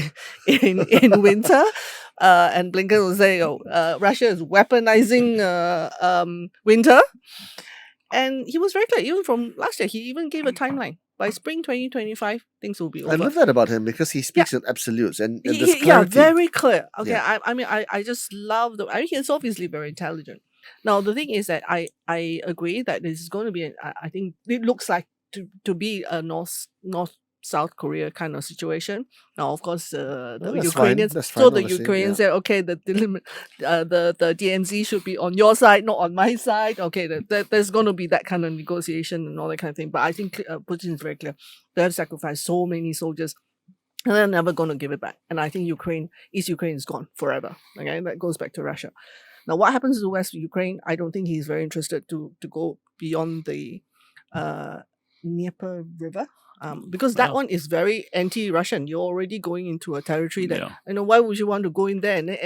in winter. And Blinken will say, Russia is weaponizing winter. And he was very clear. Even from last year, he even gave a timeline. By spring 2025, things will be over. I love that about him because he speaks in absolutes and there's Yeah, clarity. very clear. Okay, Yeah. I just love he's obviously very intelligent. Now, the thing is that I agree that this is going to be, I think it looks like to be a North South Korea kind of situation. Now, of course, the Well, that's Ukrainians. fine. That's So fine, the obviously, Ukrainians yeah. said, okay, the DMZ should be on your side, not on my side. Okay, there's going to be that kind of negotiation and all that kind of thing. But I think Putin is very clear. They have sacrificed so many soldiers, and they're never going to give it back. And I think East Ukraine is gone forever. Okay, that goes back to Russia. Now, what happens to West Ukraine? I don't think he's very interested to go beyond the Dnieper River. Because that one is very anti-Russian. You're already going into a territory that why would you want to go in there? And then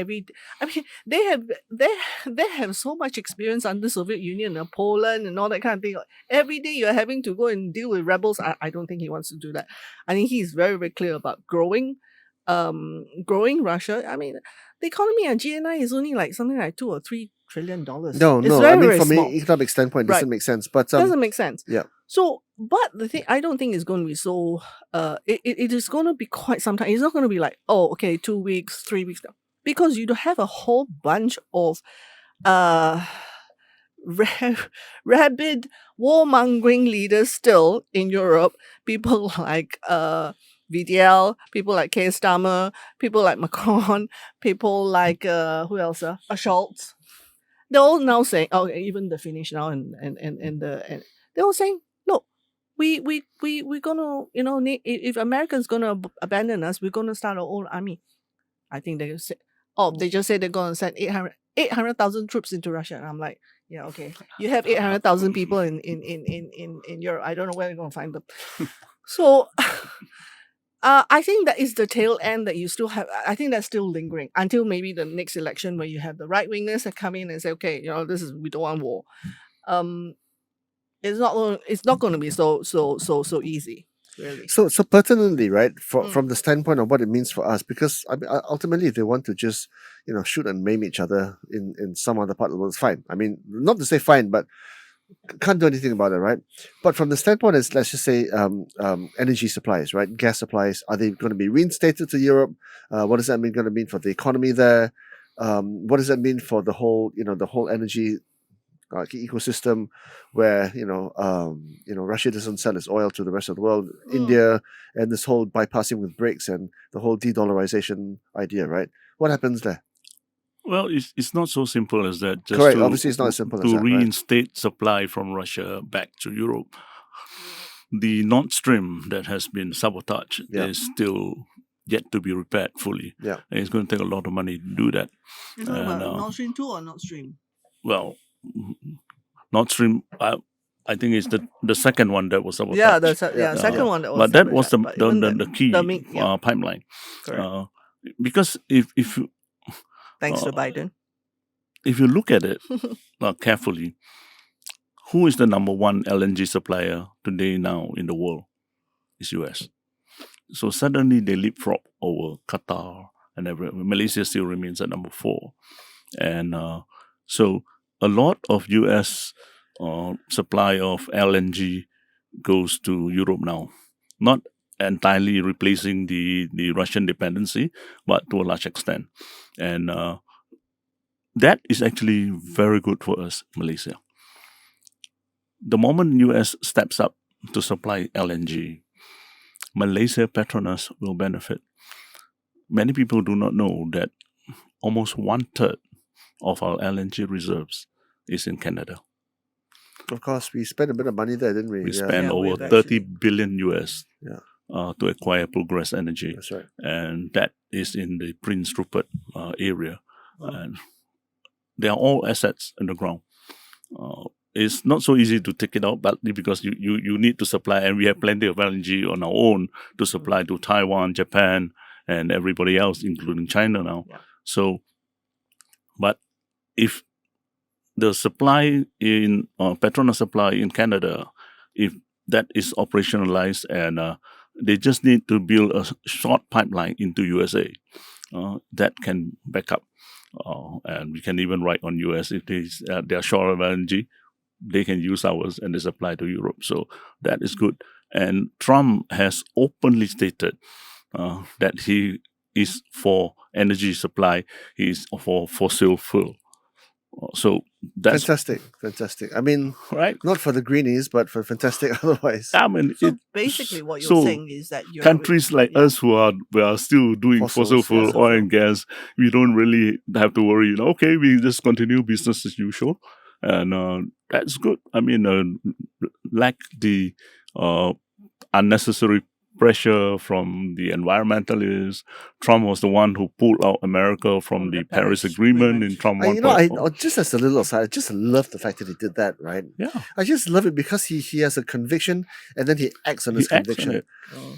they have so much experience under Soviet Union and Poland and all that kind of thing. Every day you're having to go and deal with rebels. I don't think he wants to do that. I think he's very, very clear about growing Russia. I mean, the economy and GNI is only like something like $2 or $3 trillion. No, It's no. very, I mean, very from small. an economic standpoint, it doesn't make sense. But doesn't make sense. yeah. So, but the thing, I don't think it's going to be so. It is going to be quite some time. It's not going to be like, oh, okay, 2 weeks, 3 weeks, because you have a whole bunch of rabid warmongering leaders still in Europe. People like VDL, people like Keir Starmer, people like Macron, people like who else? Scholz. They're all now saying, oh, even the Finnish now and they're all saying, look, we're gonna, if Americans gonna abandon us, we're gonna start our own army. I think they say, they just said they're gonna send 800,000 troops into Russia, and I'm like, yeah, okay, you have 800,000 people in Europe. I don't know where you're gonna find them. So. I think that is the tail end that you still have. I think that's still lingering until maybe the next election where you have the right wingers that come in and say, okay, we don't want war. It's not going to be so easy, really. So pertinently, right, from the standpoint of what it means for us, because I mean, ultimately, if they want to just shoot and maim each other in some other part of the world, it's fine. I mean, not to say fine, but can't do anything about it, right? But from the standpoint is, let's just say, energy supplies, right? Gas supplies, are they going to be reinstated to Europe? What does that mean? Going to mean for the economy there? What does that mean for the whole, the whole energy ecosystem, where Russia doesn't sell its oil to the rest of the world, India, and this whole bypassing with BRICS and the whole de-dollarization idea, right? What happens there? Well, it's not so simple as that. Just Correct. Obviously, it's not as simple as that. To reinstate supply from Russia back to Europe. The Nord Stream that has been sabotaged is still yet to be repaired fully. Yeah. And it's going to take a lot of money to do that. You're talking about Nord Stream 2 or Nord Stream? Well, Nord Stream, I think it's the second one that was sabotaged. Yeah, the second one that was. But that was sabotaged, the key pipeline. Correct. Because if thanks to Biden. If you look at it carefully, who is the number one LNG supplier today now in the world? It's US. So suddenly they leapfrog over Qatar and everything. Malaysia still remains at number 4. And so a lot of US supply of LNG goes to Europe now. Not entirely replacing the Russian dependency, but to a large extent. And that is actually very good for us, Malaysia. The moment US steps up to supply LNG, Malaysia Petronas will benefit. Many people do not know that almost 1/3 of our LNG reserves is in Canada. Of course, we spent a bit of money there, didn't we? We spent over 30 billion US to acquire Progress Energy. That's right. And that is in the Prince Rupert area. And they are all assets in the ground. It's not so easy to take it out, partly because you need to supply, and we have plenty of LNG on our own to supply to Taiwan, Japan, and everybody else, including China now. Yeah. So, but if the supply in Petronas supply in Canada, if that is operationalized and they just need to build a short pipeline into USA that can back up. And we can even write on US if they are short of LNG, they can use ours and they supply to Europe. So that is good. And Trump has openly stated that he is for energy supply. He is for fossil fuel. So that's Fantastic. I mean, right. not for the greenies, but for fantastic otherwise. I mean, So basically, what you're so saying is that countries like us who are still doing fossil fuel, Fossil oil fuel. and gas, we don't really have to worry. Okay, we just continue business as usual, and that's good. I mean, lack the unnecessary pressure from the environmentalists. Trump was the one who pulled out America from the Paris Agreement in Trump 1.0. Just as a little aside, I just love the fact that he did that, right? Yeah. I just love it because he has a conviction and then he acts on his He acts on conviction. it.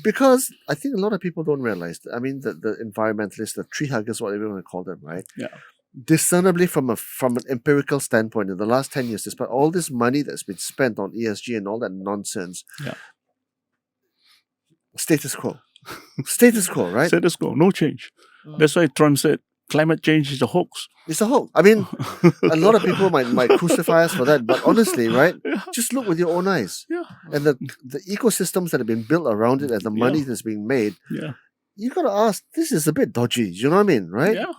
Because I think a lot of people don't realize, I mean, the environmentalists, the tree huggers, whatever you want to call them, right? Yeah. Discernibly from an empirical standpoint, in the last 10 years, despite all this money that's been spent on ESG and all that nonsense, status quo. Status quo, right? Status quo, no change. That's why Trump said climate change is a hoax. It's a hoax. I mean, a lot of people might crucify us for that, but honestly, right? Just look with your own eyes. Yeah. And the ecosystems that have been built around it and the money that's being made, you got to ask, this is a bit dodgy. You know what I mean, right? Yeah.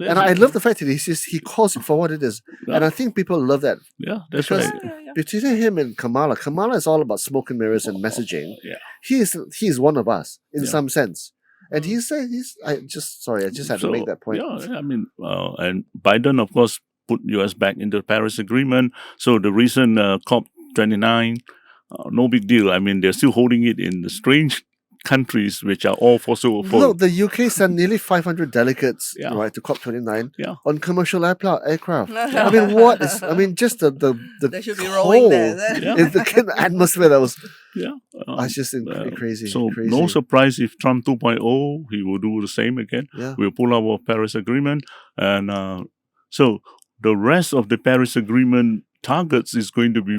And I love the fact that he calls it for what it is. Yeah. And I think people love that. Yeah, that's Because right. between him and Kamala is all about smoke and mirrors and messaging. Yeah. He's one of us in some sense. And I just had to make that point. Yeah, I mean, and Biden, of course, put US back into the Paris Agreement. So the recent COP29, no big deal. I mean, they're still holding it in the strange countries which are all fossil fuel. Look, the UK sent nearly 500 delegates right to COP29 on commercial aircraft. I mean, what is? I mean, just the they should be rolling there. In the kind of atmosphere that was. Yeah, it's just crazy. So crazy. no surprise if Trump 2.0 he will do the same again. Yeah. We'll pull out of Paris Agreement, and so the rest of the Paris Agreement targets is going to be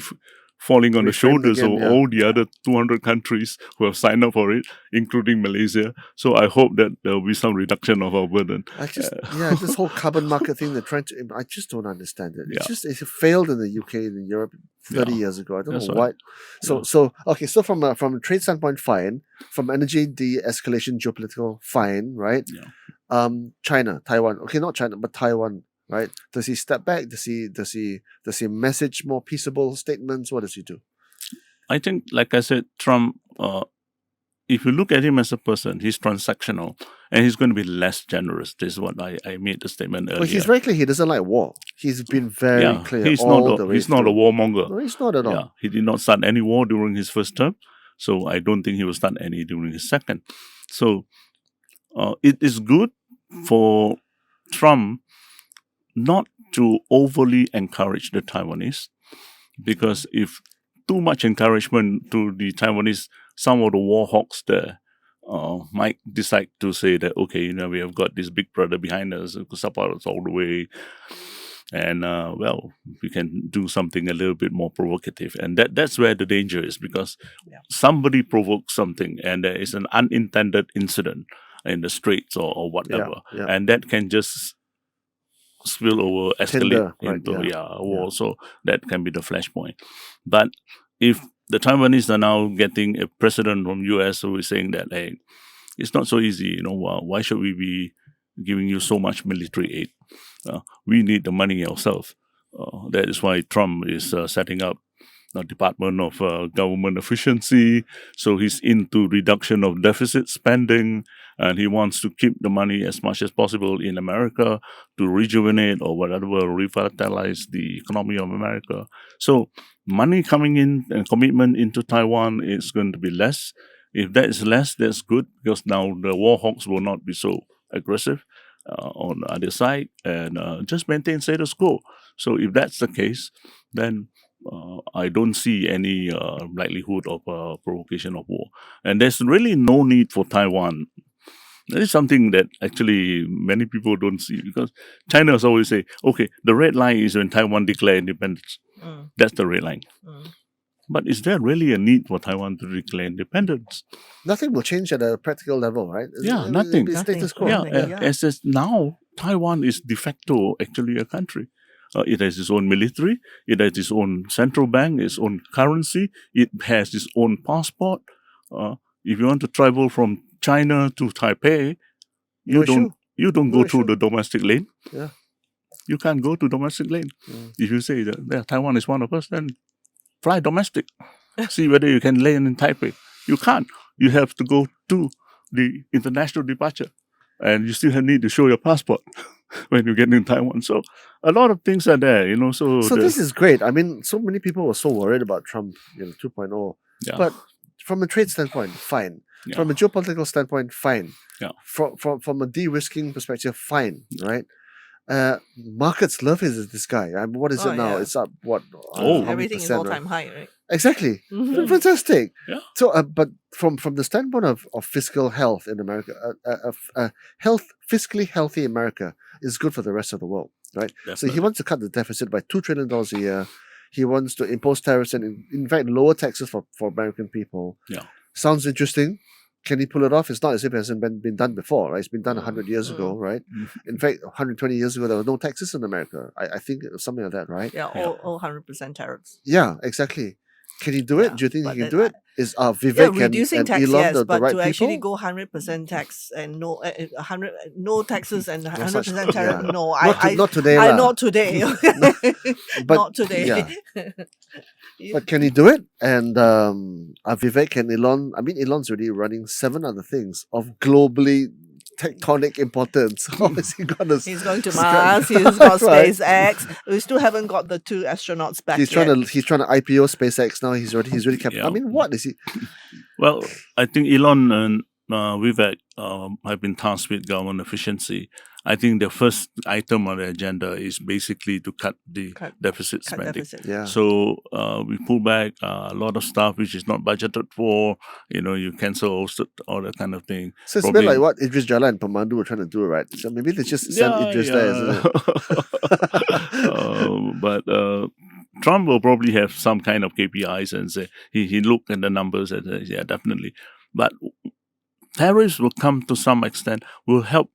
falling on the shoulders of all the other 200 countries who have signed up for it, including Malaysia. So I hope that there will be some reduction of our burden. This whole carbon market thing they're trying to, I just don't understand it. It's just, it failed in the UK and in Europe 30 years ago. I don't know why. So from a trade standpoint, fine. From energy de-escalation, geopolitical, fine, right? Yeah. China, Taiwan. Okay, not China, but Taiwan. Right? Does he step back? Does he message more peaceable statements? What does he do? I think, like I said, Trump, if you look at him as a person, he's transactional and he's going to be less generous. This is what I made the statement earlier. Well, he's very clear he doesn't like war. He's been very clear. He's not a warmonger. No, he's not at all. Yeah, he did not start any war during his first term, so I don't think he will start any during his second. So it is good for Trump not to overly encourage the Taiwanese, because if too much encouragement to the Taiwanese, some of the war hawks there might decide to say that, okay, we have got this big brother behind us who could support us all the way, and we can do something a little bit more provocative. And that's where the danger is, because somebody provokes something and there is an unintended incident in the Straits or whatever, and that can just spill over, escalate into a war. So that can be the flashpoint. But if the Taiwanese are now getting a president from US who is saying that, hey, it's not so easy, why should we be giving you so much military aid? We need the money ourselves. That is why Trump is setting up a Department of Government Efficiency. So he's into reduction of deficit spending, and he wants to keep the money as much as possible in America to rejuvenate or whatever, revitalize the economy of America. So money coming in and commitment into Taiwan is going to be less. If that is less, that's good, because now the war hawks will not be so aggressive on the other side, and just maintain status quo. So if that's the case, then I don't see any likelihood of provocation of war. And there's really no need for Taiwan. That is something that actually many people don't see, because China always say, okay, the red line is when Taiwan declare independence. That's the red line. But is there really a need for Taiwan to declare independence? Nothing will change at a practical level, right? Nothing. Status quo. As now, Taiwan is de facto actually a country. It has its own military, it has its own central bank, its own currency, it has its own passport. If you want to travel from China to Taipei, you don't go through the domestic lane. Yeah. You can't go to domestic lane. If you say that Taiwan is one of us, then fly domestic. See whether you can land in Taipei. You can't. You have to go to the international departure. And you still need to show your passport when you get in Taiwan. So a lot of things are there, So, this is great. I mean, so many people were so worried about Trump, 2.0. Yeah. But from a trade standpoint, fine. Yeah. From a geopolitical standpoint, fine. Yeah. From a de-risking perspective, fine, right? Markets love this guy. I mean, what is it now? Yeah. It's up, what? Oh. how many Everything is percent, all-time high, right? Exactly. Mhm. Fantastic. Yeah. So, but from the standpoint of fiscal health in America, fiscally healthy America is good for the rest of the world, right? So he Definitely. wants to cut the deficit by $2 trillion a year. He wants to impose tariffs and, in fact, lower taxes for American people. Yeah. Sounds interesting. Can he pull it off? It's not as if it hasn't been done before, right? It's been done 100 years ago, right? In fact, 120 years ago, there were no taxes in America. I think it was something like that, right? Yeah, all 100% tariffs. Yeah, exactly. Can he do it? Yeah, Do you think but he can then do it? Is Vivek reducing and tax, Elon yes, the but right to actually people? go 100% tax and no taxes and No such- 100% tariff, yeah. no, Not today, lah. not today. But, Not today. yeah. But can he do it? And Vivek and Elon, I mean, Elon's already running 7 other things of globally tectonic importance. How is he gonna? He's going to Mars. He's got Right. SpaceX. We still haven't got the 2 astronauts back He's yet. trying to IPO SpaceX now. He's already kept. Yeah. I mean, what is he? Well, I think Elon and Vivek have been tasked with government efficiency. I think the first item on the agenda is basically to cut the deficit Cut spending. deficit. Yeah. So we pull back a lot of stuff which is not budgeted for. You cancel all that kind of thing. So it's a bit like what Idris Jala and Pamandu were trying to do, right? So maybe they just send Idris there, isn't it? But Trump will probably have some kind of KPIs and say he looked at the numbers and says, yeah, definitely. But tariffs will come to some extent, will help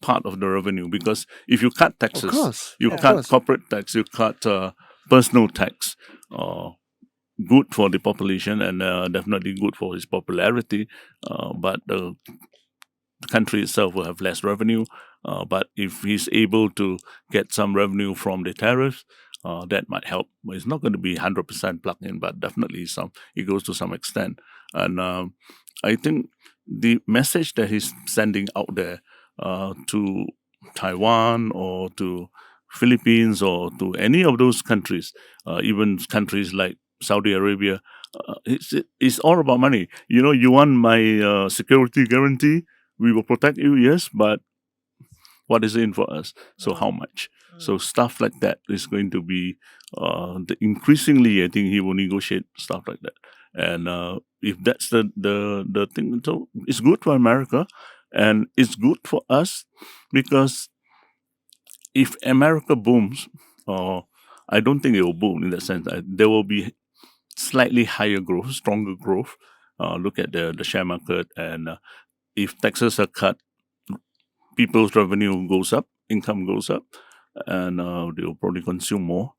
part of the revenue, because if you cut taxes, Of course. you Of cut course. corporate tax, you cut personal tax, good for the population and definitely good for his popularity, but the country itself will have less revenue. But if he's able to get some revenue from the tariffs, that might help. It's not going to be 100% plugged in, but definitely it goes to some extent. And I think the message that he's sending out there to Taiwan or to Philippines or to any of those countries, even countries like Saudi Arabia, it's all about money. You want my security guarantee, we will protect you, yes, but what is it in for us? So how much? So stuff like that is going to be increasingly, I think he will negotiate stuff like that. And if that's the thing, so it's good for America and it's good for us, because if America booms, I don't think it will boom in that sense. There will be slightly higher growth, stronger growth. Look at the share market, and if taxes are cut, people's revenue goes up, income goes up, and they'll probably consume more.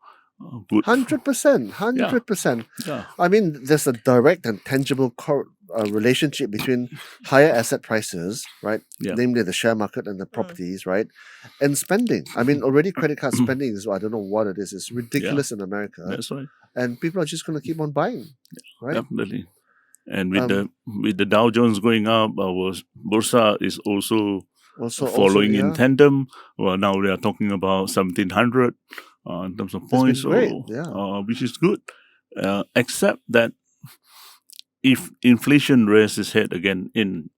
Good. 100%. Yeah. I mean, there's a direct and tangible relationship between higher asset prices, right? Yeah. Namely the share market and the properties, right? And spending. I mean, already credit card spending is, I don't know what it is. It's ridiculous in America. That's right. And people are just going to keep on buying, right? Definitely. And with the Dow Jones going up, our Bursa is also following in tandem. Well, now they are talking about 1,700 in terms of points, great, which is good. Except that if inflation rears its head again in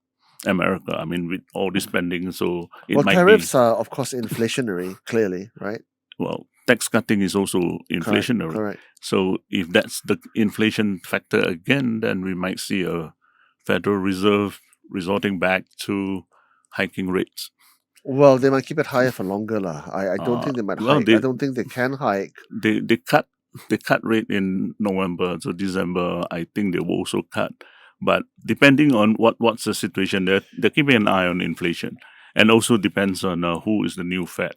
America, I mean, with all this spending, so it might tariffs are, of course, inflationary, clearly, right? Well, tax cutting is also inflationary. Correct. So if that's the inflation factor again, then we might see a Federal Reserve resorting back to hiking rates. Well, they might keep it higher for longer, lah. I don't think they might hike. I don't think they can hike. They cut rate in November, so December I think they will also cut. But depending on what's the situation, they're keeping an eye on inflation, and also depends on who is the new Fed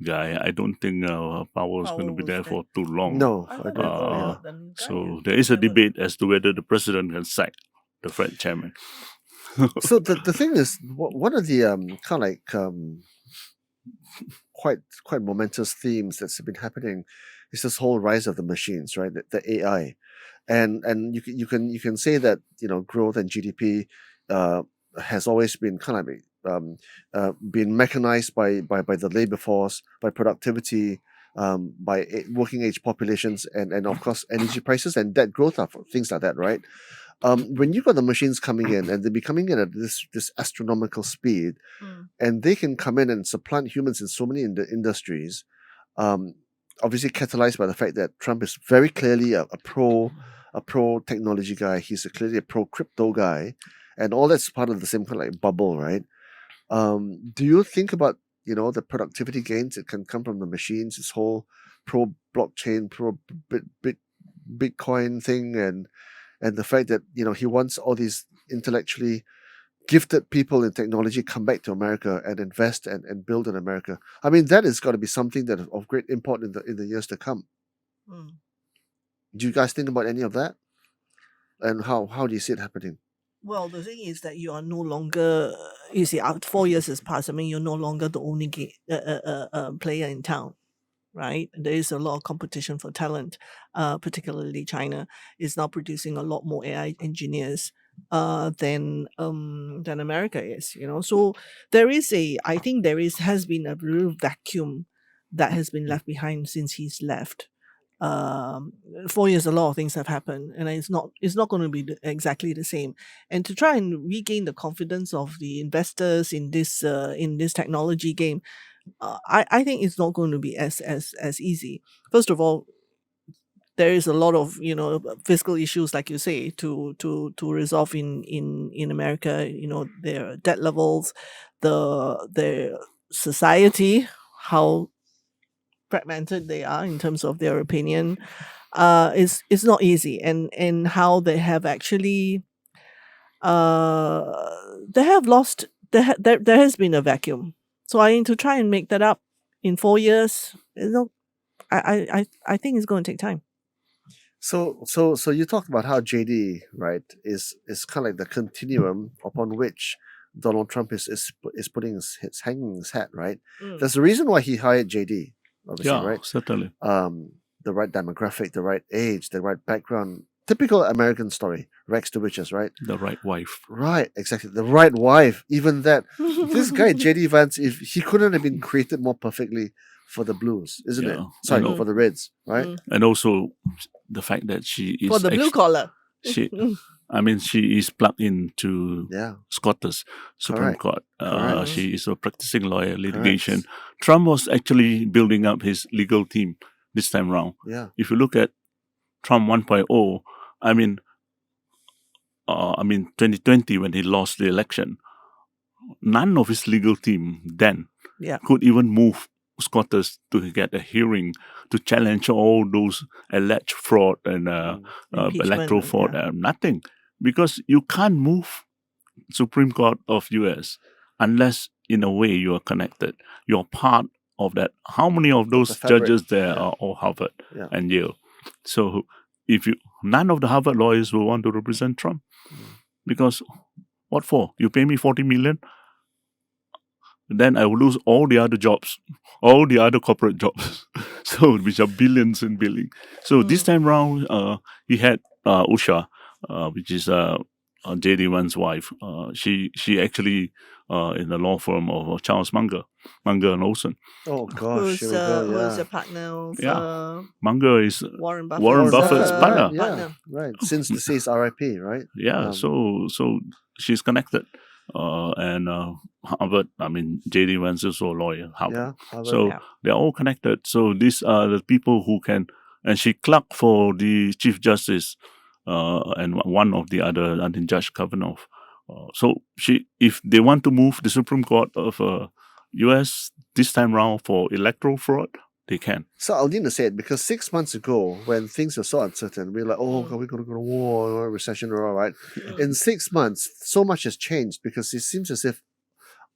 guy. I don't think Powell is going to be there for too long. No, I I thought don't. the new guy So is- there is a debate as to whether the president can sack the Fed chairman. So the thing is, one of the kind of like quite momentous themes that's been happening is this whole rise of the machines, right? The AI, and you can say that growth and GDP has always been kind of been mechanized by the labor force, by productivity, by working age populations, and of course energy prices and debt growth, things like that, right? When you got the machines coming in and they're becoming in at this astronomical speed, and they can come in and supplant humans in so many industries, obviously catalyzed by the fact that Trump is very clearly a pro technology guy. He's clearly a pro crypto guy, and all that's part of the same kind of like bubble, right? Do you think about the productivity gains that can come from the machines, this whole pro blockchain, pro Bitcoin thing, and the fact that he wants all these intellectually gifted people in technology come back to America and invest and build in America? I mean, that is got to be something that is of great import in the years to come. Do you guys think about any of that? And how do you see it happening? Well, the thing is that you are no longer, you see, after 4 years has passed, I mean, you're no longer the only player in town, right? There is a lot of competition for talent, particularly China is now producing a lot more AI engineers than America is, So there is I think has been a real vacuum that has been left behind since he's left. 4 years, a lot of things have happened, and it's not going to be exactly the same. And to try and regain the confidence of the investors in this technology game, I think it's not going to be as easy. First of all, there is a lot of fiscal issues, like you say, to resolve in America. Their debt levels, their society, how fragmented they are in terms of their opinion, is not easy, and how they have actually they have lost. There has been a vacuum. So I need to try and make that up in 4 years. I think it's going to take time. So you talked about how JD, right, is kind of like the continuum upon which Donald Trump is putting hanging his hat, right? There's a reason why he hired JD, obviously, right? Certainly. The right demographic, the right age, the right background. Typical American story, rags to riches, right? The right wife. Right, exactly. The right wife. Even that. This guy, JD Vance, if he couldn't have been created more perfectly for the Blues, isn't it? Sorry, for the Reds, right? And also the fact that she is for the blue collar. She is plugged into Scottish Supreme Court. She is a practicing lawyer, litigation. Trump was actually building up his legal team this time around. Yeah. If you look at Trump 1.0, 2020 when he lost the election, none of his legal team then could even move Scottish to get a hearing to challenge all those alleged fraud and electoral fraud. Nothing, because you can't move Supreme Court of US unless in a way you are connected. You're part of that. How many of those judges there are all Harvard and Yale? So none of the Harvard lawyers will want to represent Trump, because what for? You pay me $40 million, then I will lose all the other jobs, all the other corporate jobs, so which are billions in billing. So this time round, he had Usha, which is J.D. Vance's wife. She actually in the law firm of Charles Munger and Olson. Oh gosh, who's a partner of Munger is Warren Buffett. Warren Buffett's partner. Yeah, right. Since the deceased RIP, right? Yeah, so she's connected. And Harvard, J.D. Vance is also a lawyer, Harvard. They're all connected. So these are the people who can, and she clerked for the Chief Justice and one of the other, I think Judge Kavanaugh. So if they want to move the Supreme Court of US this time round for electoral fraud, they can. So I'll need to say it, because 6 months ago, when things were so uncertain, we were like, oh, are we going to go to war or recession or all right? In 6 months, so much has changed, because it seems as if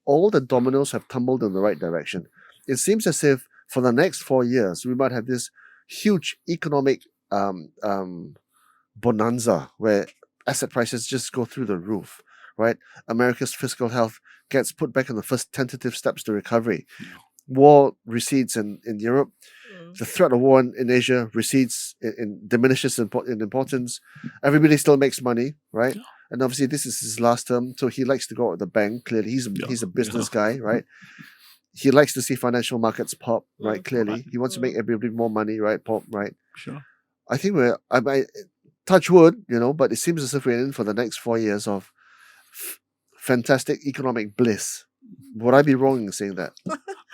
all the dominoes have tumbled in the right direction. It seems as if for the next 4 years, we might have this huge economic bonanza where asset prices just go through the roof, right? America's fiscal health gets put back in the first tentative steps to recovery. war recedes in Europe. Mm. The threat of war in Asia recedes, diminishes in importance. Everybody still makes money, right? Yeah. And obviously, this is his last term, so he likes to go out with the bang. Clearly, he's a business guy, right? He likes to see financial markets pop, right? Clearly, Right. he wants to make everybody more money, right? Pop, right? Sure. I think I touch wood, but it seems as if we're in for the next 4 years of fantastic economic bliss. Would I be wrong in saying that?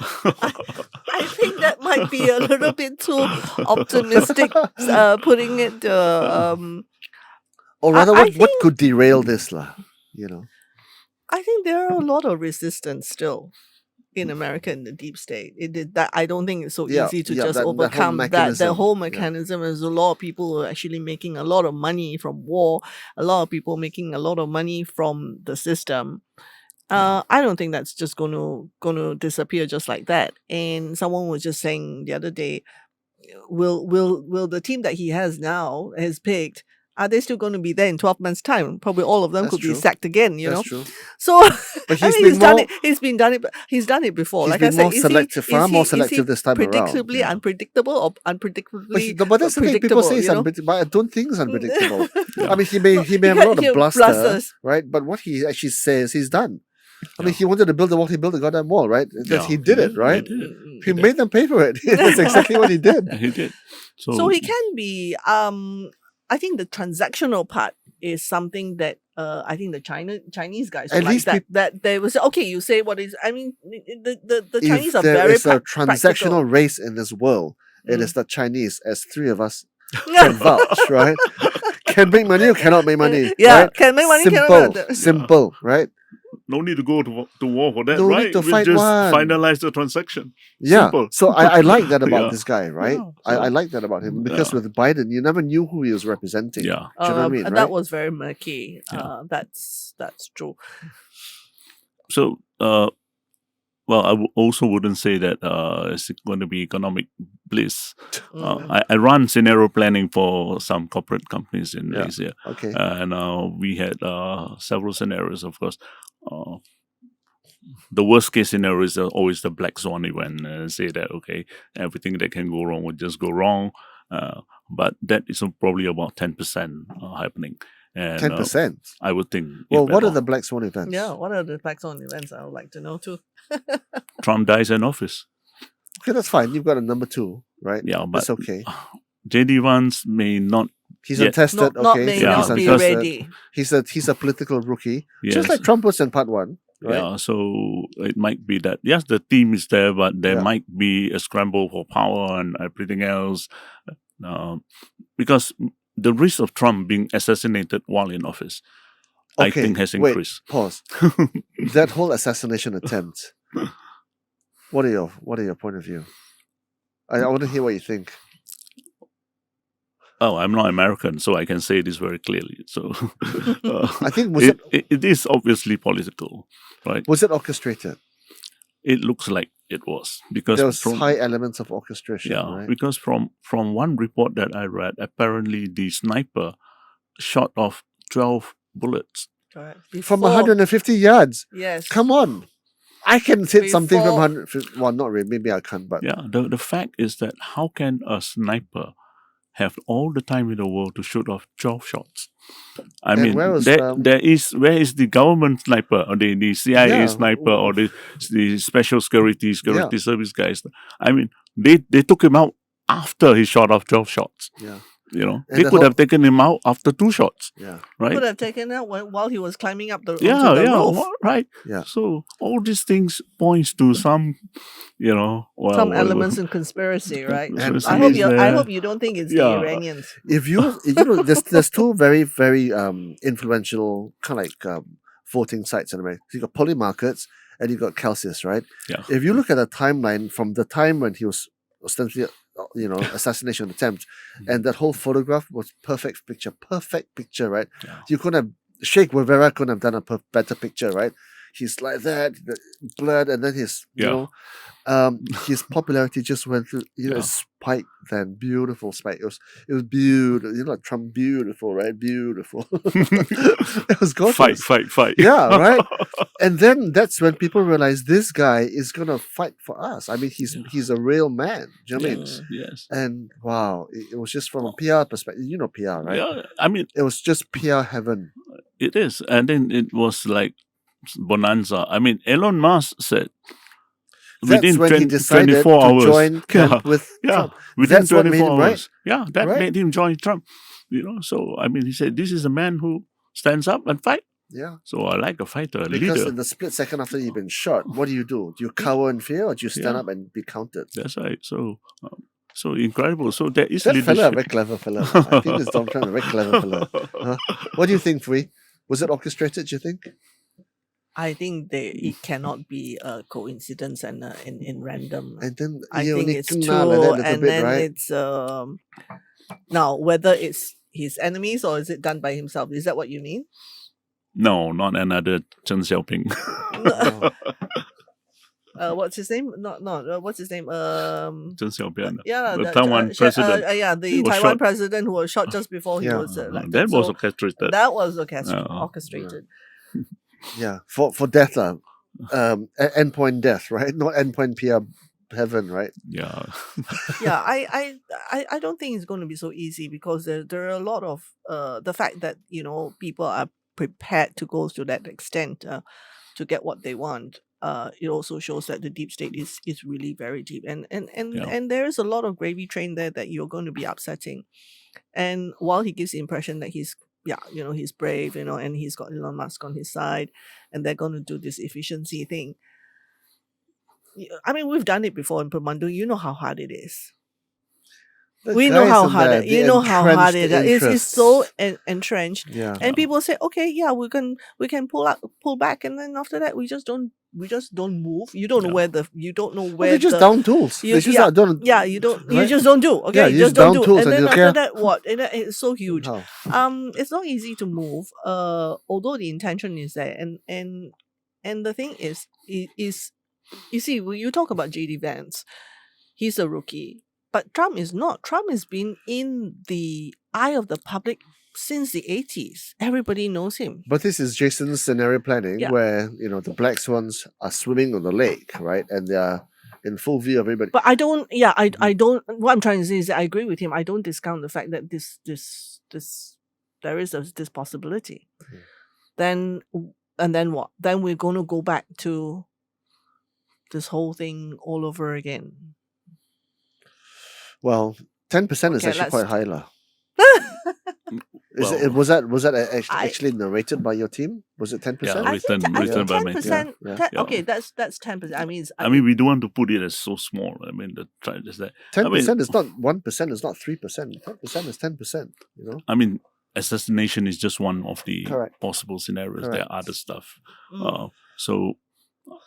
I think that might be a little bit too optimistic, putting it. Or rather, I what think- could derail this, lah? I think there are a lot of resistance still in America in the deep state. That I don't think it's so Yeah, easy to yeah, just that whole overcome that. mechanism, The whole yeah. mechanism is a lot of people who are actually making a lot of money from war. A lot of people making a lot of money from the system. I don't think that's just going to disappear just like that. And someone was just saying the other day, will the team that he has picked, are they still going to be there in 12 months' time? Probably all of them That's could be true. sacked again, you know. That's true. So But I he's mean, been he's done more- it. He's done it before. He's Like been I said, more selective, far more selective this time around. predictably Yeah. unpredictable or unpredictably But that's the thing. People say it's you know? unpredictable, but I don't think it's unpredictable. Yeah. I mean, he may No, have you a lot can't of hear bluster, blusters. right? But what he actually says, he's done. I mean, Yeah. he wanted to build the wall, he built the goddamn wall, right? Yeah, He did it, right? He did it. He made them pay for it. That's exactly what he did. Yeah, he did. So he can be. I think the transactional part is something that I think the Chinese guys At like least that. That they will say, okay, you say what is. I mean, the Chinese If are there very is a practical. transactional race in this world, it Mm. is the Chinese, as three of us can vouch, right? Can make money or cannot make money. Yeah, right? can make money, Simple, cannot make money. simple, right? No need to go to war for that, No need right? to We'll fight just one. finalize the transaction. Yeah. Simple. So I like that about Yeah. this guy, right? Yeah. I like that about him because Yeah. with Biden, you never knew who he was representing. Yeah. Do you know what I mean? And Right? that was very murky. Yeah. That's true. So, well, I also wouldn't say that it's going to be economic bliss. I run scenario planning for some corporate companies in Yeah. Malaysia, Okay. and we had several scenarios. Of course, the worst case scenario is always the black swan event, and say that okay, everything that can go wrong will just go wrong. But that is probably about 10% happening. And 10%. I would think. Well, if what at are the all. black swan events? Yeah, what are the black swan events? I would like to know too. Trump dies in office? Okay, that's fine. You've got a number 2, right? Yeah, but That's okay. JD Vance may not. He's Yeah. untested. Not okay, may Yeah, not be because- ready. He's a political rookie, Yes. just like Trump was in part 1, right? Yeah, so it might be that yes, the team is there, but there Yeah. might be a scramble for power and everything else, because the risk of Trump being assassinated while in office, I Okay, think, has wait. increased. Pause. That whole assassination attempt. What are your point of view? I want to hear what you think. Oh, I'm not American, so I can say this very clearly. So I think it is obviously political, right? was it orchestrated? It looks like it was because There was from- high elements of orchestration, Yeah, right? because from one report that I read, apparently the sniper shot off 12 bullets. Correct. From Before- 150 yards. Yes. Come on. I can hit something from Before- 150. Well, not really. Maybe I can't, but Yeah, the fact is that how can a sniper have all the time in the world to shoot off 12 shots? I And mean, where was, where is the government sniper or the CIA Yeah. sniper or the special security service guys? I mean, they took him out after he shot off 12 shots. yeah, You know, And they the could whole- have taken him out after 2 shots, yeah, right? Could have taken out while he was climbing up the onto Yeah, the yeah, roof. right. Yeah. So all these things points to some, Some elements in conspiracy, right? And I hope you don't think it's the Yeah. Iranians. If you know, there's two very very influential kind of like voting sites in America. You got Poly Markets and you got Celsius, right? Yeah. If you look at the timeline from the time when he was ostensibly assassination attempt, and that whole photograph was perfect picture, right? Yeah. You couldn't have Sheikh Rivera couldn't have done a better picture, right? he's like that, the blood, and then his his popularity just went through, Yeah. spike then, beautiful spike. It was beautiful, Trump, beautiful, right? Beautiful. It was gorgeous. Fight. Yeah, right. And then that's when people realize this guy is gonna fight for us. I mean, he's a real man. Do you know what I mean? Yes. And wow, it was just from a PR perspective. You know PR, right? Yeah, I mean, It was just PR heaven. it is. And then it was like bonanza. I mean, Elon Musk said That's within when he 20 decided 24 to hours. join camp with Yeah, Trump. within That's what 24 made him, right? hours. Yeah, that Right. made him join Trump. So I mean, he said, this is a man who stands up and fight. Yeah. So I like a fighter, a Because leader. in the split second after you've been shot, what do? Do you cower in fear, or do you stand up and be counted? That's right. So incredible. So there is That fella, a leadership. very clever fella. I think this Donald Trump is a very clever fella. Huh? What do you think, Fui? Was it orchestrated, do you think? I think it cannot be a coincidence and in random. And then I you think only it's kena true, like that a little and bit, then right? it's now whether it's his enemies or is it done by himself? Is that what you mean? No, not another Chen Xiaoping. Oh. What's his name? What's his name? Chen Xiaoping. Yeah, The Taiwan president. the He was Taiwan shot. president who was shot just before he Yeah. was elected. That was So orchestrated. that was Uh-huh. orchestrated. Yeah, for death, endpoint death, right? Not endpoint PR heaven, right? Yeah. Yeah, I don't think it's going to be so easy because there are a lot of the fact that people are prepared to go to that extent to get what they want. It also shows that the deep state is really very deep, and there is a lot of gravy train there that you're going to be upsetting. And while he gives the impression that he's brave, and he's got Elon Musk on his side, and they're going to do this efficiency thing. I mean, we've done it before in Permandu. You know how hard it is. We know guys how in hard there, it. they You know how hard entrenched it is. It's so interests. entrenched. Yeah. And people say, okay, yeah, we can pull back, and then after that we just don't move. You don't know where you don't know Well, where they're just down tools. you- They just yeah, don't. yeah, you don't you right? just don't do. Okay, Yeah, you just just don't down do. tools And and then you after care. that, what? And then it's so huge. How? It's not easy to move. Although the intention is there, and the thing is you see, when you talk about JD Vance, he's a rookie. But Trump is not. Trump has been in the eye of the public since the 80s. Everybody knows him. But this is Jason's scenario planning, Yeah. where the black swans are swimming on the lake, right? And they are in full view of everybody. But I don't. Yeah, I don't. What I'm trying to say is that I agree with him. I don't discount the fact that this there is this possibility. Then what? Then we're going to go back to this whole thing all over again. Well, 10% is Okay, actually let's- quite high, lah. Well- Was that actually narrated by your team? Was it 10%? Yeah, I written think by my team. 10%. Yeah. Okay, that's 10%. I mean, I mean, we don't want to put it as so small. I mean, the try is that. 10% is not 1%, it's not 3%. 10% is 10%, I mean, assassination is just one of the Correct. possible scenarios. There Correct. are other stuff. Mm. So,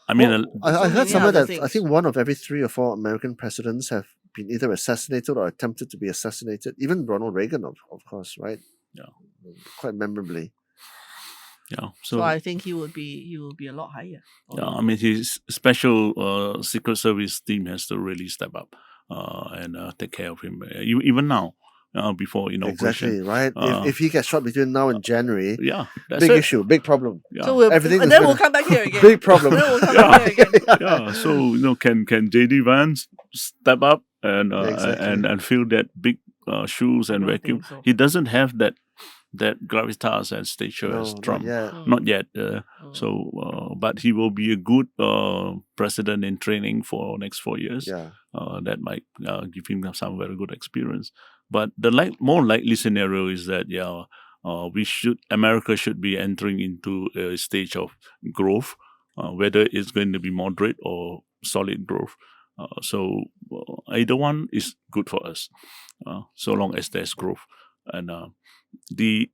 I mean, Well, I so heard many somewhere other that I things. think one of every 3 or 4 American presidents have been either assassinated or attempted to be assassinated. Even Ronald Reagan, of course, right? Yeah. Quite memorably. yeah. So I think he will be a lot higher. Yeah, I mean, his special Secret Service team has to really step up and take care of him. Even now, before inauguration. Exactly, right? Uh, If he gets shot between now and January, Yeah, that's big it. issue, big problem. Yeah. So Everything and is then gonna- we'll come back here again. Big problem. Then we'll come back here again. Yeah, so can JD Vance step up and Exactly. and fill that big shoes and I don't vacuum? think so. He doesn't have that gravitas and stature as No, Trump. yeah. Not yet. But he will be a good president in training for next 4 years. Yeah. That might give him some very good experience. But the more likely scenario is that America should be entering into a stage of growth, whether it's going to be moderate or solid growth. So either one is good for us, so long as there's growth. And the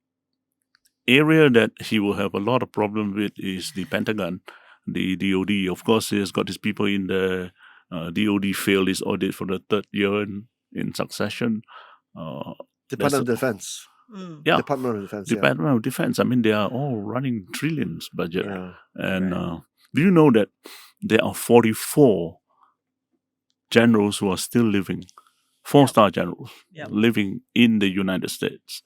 area that he will have a lot of problem with is the Pentagon, the DoD. Of course, he has got his people in the DoD failed its audit for the 3rd year in succession. Department of Defense. Mm. Yeah, Department of Defense. Department of Defense. I mean, they are all running trillions budget. Yeah. And do you know that there are 44 generals who are still living, 4-star generals, Yep. living in the United States?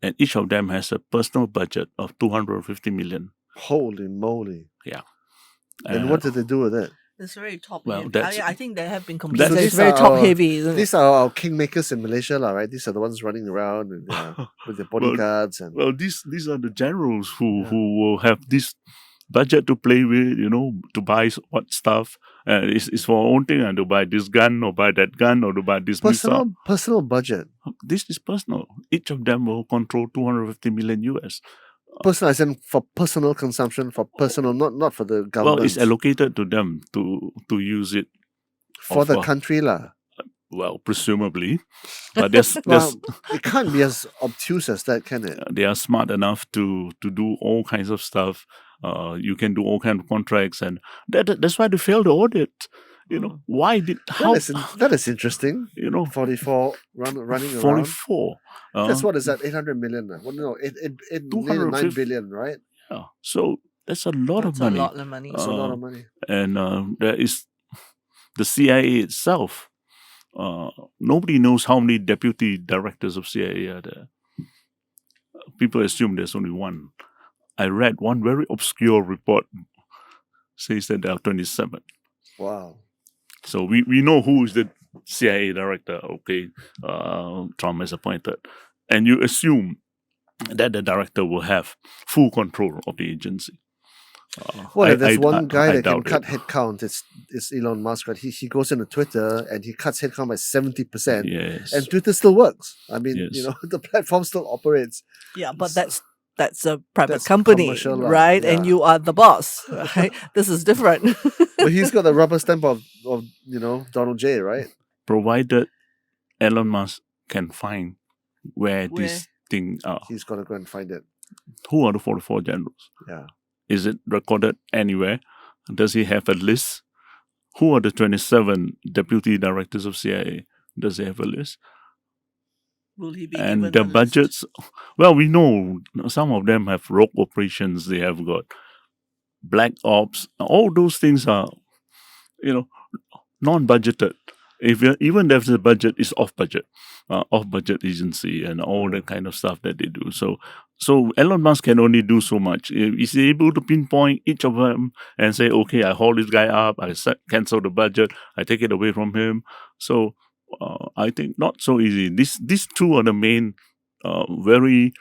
And each of them has a personal budget of 250 million. Holy moly! Yeah. And what did they do with it? It's very top Well, heavy. that's- I think they have been complaining. So It's these very are top our- heavy, isn't it? These are our kingmakers in Malaysia, right? These are the ones running around and, with their bodyguards and. Well, these are the generals who Yeah. will have this budget to play with, to buy what stuff. It's for own thing, and to buy this gun or buy that gun or to buy this missile. Personal budget. This is personal. Each of them will control 250 million US. Personal, as in for personal consumption, for personal, not for the government. Well, it's allocated to them to use it for the for- country, lah. Well, presumably, but there's Well, it can't be as obtuse as that, can it? they are smart enough to do all kinds of stuff. You can do all kinds of contracts, and that's why they failed the audit. Why did That is interesting. 44 running around. 44? That's what is that? 800 million. Well, no, it 9 billion, right? Yeah. So that's a lot That's of money. a lot of money. That's a lot of money. And there is the CIA itself. Nobody knows how many deputy directors of CIA are there. People assume there's only one. I read one very obscure report says that there are 27. Wow. So we know who is the CIA director. Okay, Trump has appointed, and you assume that the director will have full control of the agency. Well, if there's one guy that can doubt cut it. headcount, it's Elon Musk, right? He goes into Twitter and he cuts headcount by 70%. Yes. And Twitter still works. I mean, Yes. the platform still operates. Yeah, but that's a private That's company, commercial, right? And yeah. you are the boss, right? This is different. But he's got the rubber stamp of Donald J, right? Provided Elon Musk can find where this thing are. He's gonna go and find it. Who are the 44 generals? Yeah. Is it recorded anywhere? Does he have a list? Who are the 27 deputy directors of CIA? Does he have a list? Will he be And given the a list? budgets, well, we know some of them have rogue operations. They have got black ops. All those things are, non-budgeted. Even if the budget is off-budget agency and all that kind of stuff that they do. So Elon Musk can only do so much. He's able to pinpoint each of them and say, okay, I hold this guy up, I cancel the budget, I take it away from him. So I think not so easy. These two are the main, very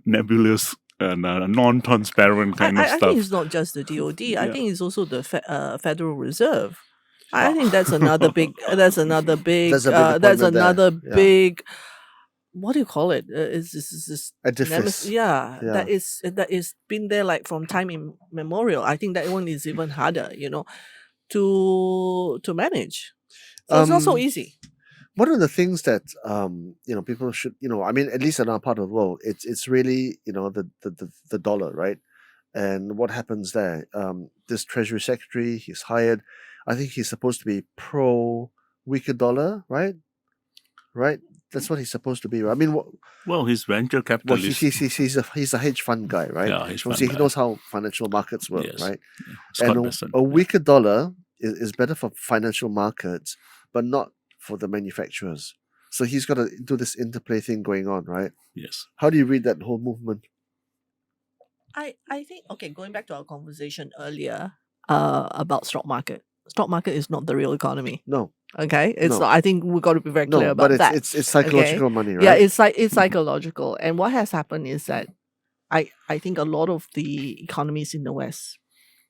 nebulous and non-transparent kind of I stuff. think it's not just the DOD. I Yeah. think it's also the Federal Reserve. I think that's another big. That's another big. There's a big That's appointment there. another Yeah. big. What do you call it? Is this Edifice. Yeah, Yeah. that is been there like from time immemorial. I think that one is even harder, to manage. So it's not so easy. One of the things that people should I mean, at least in our part of the world, it's really the dollar, right? And what happens there? This Treasury Secretary, he's hired. I think he's supposed to be pro weaker dollar, right? Right. That's what he's supposed to be. Right? I mean, Well, he's venture capitalist. he's a hedge fund guy, right? Yeah, hedge fund He guy. knows how financial markets work, Yes. right? Scott And Bessent. a weaker dollar is better for financial markets, but not for the manufacturers. So he's got to do this interplay thing going on, right? Yes. How do you read that whole movement? I think going back to our conversation earlier about stock market. Stock market is not the real economy. No, Okay, it's No. not. I think we've got to be very clear no, about but that. it's psychological money, right? Yeah, it's psychological. And what has happened is that I think a lot of the economies in the West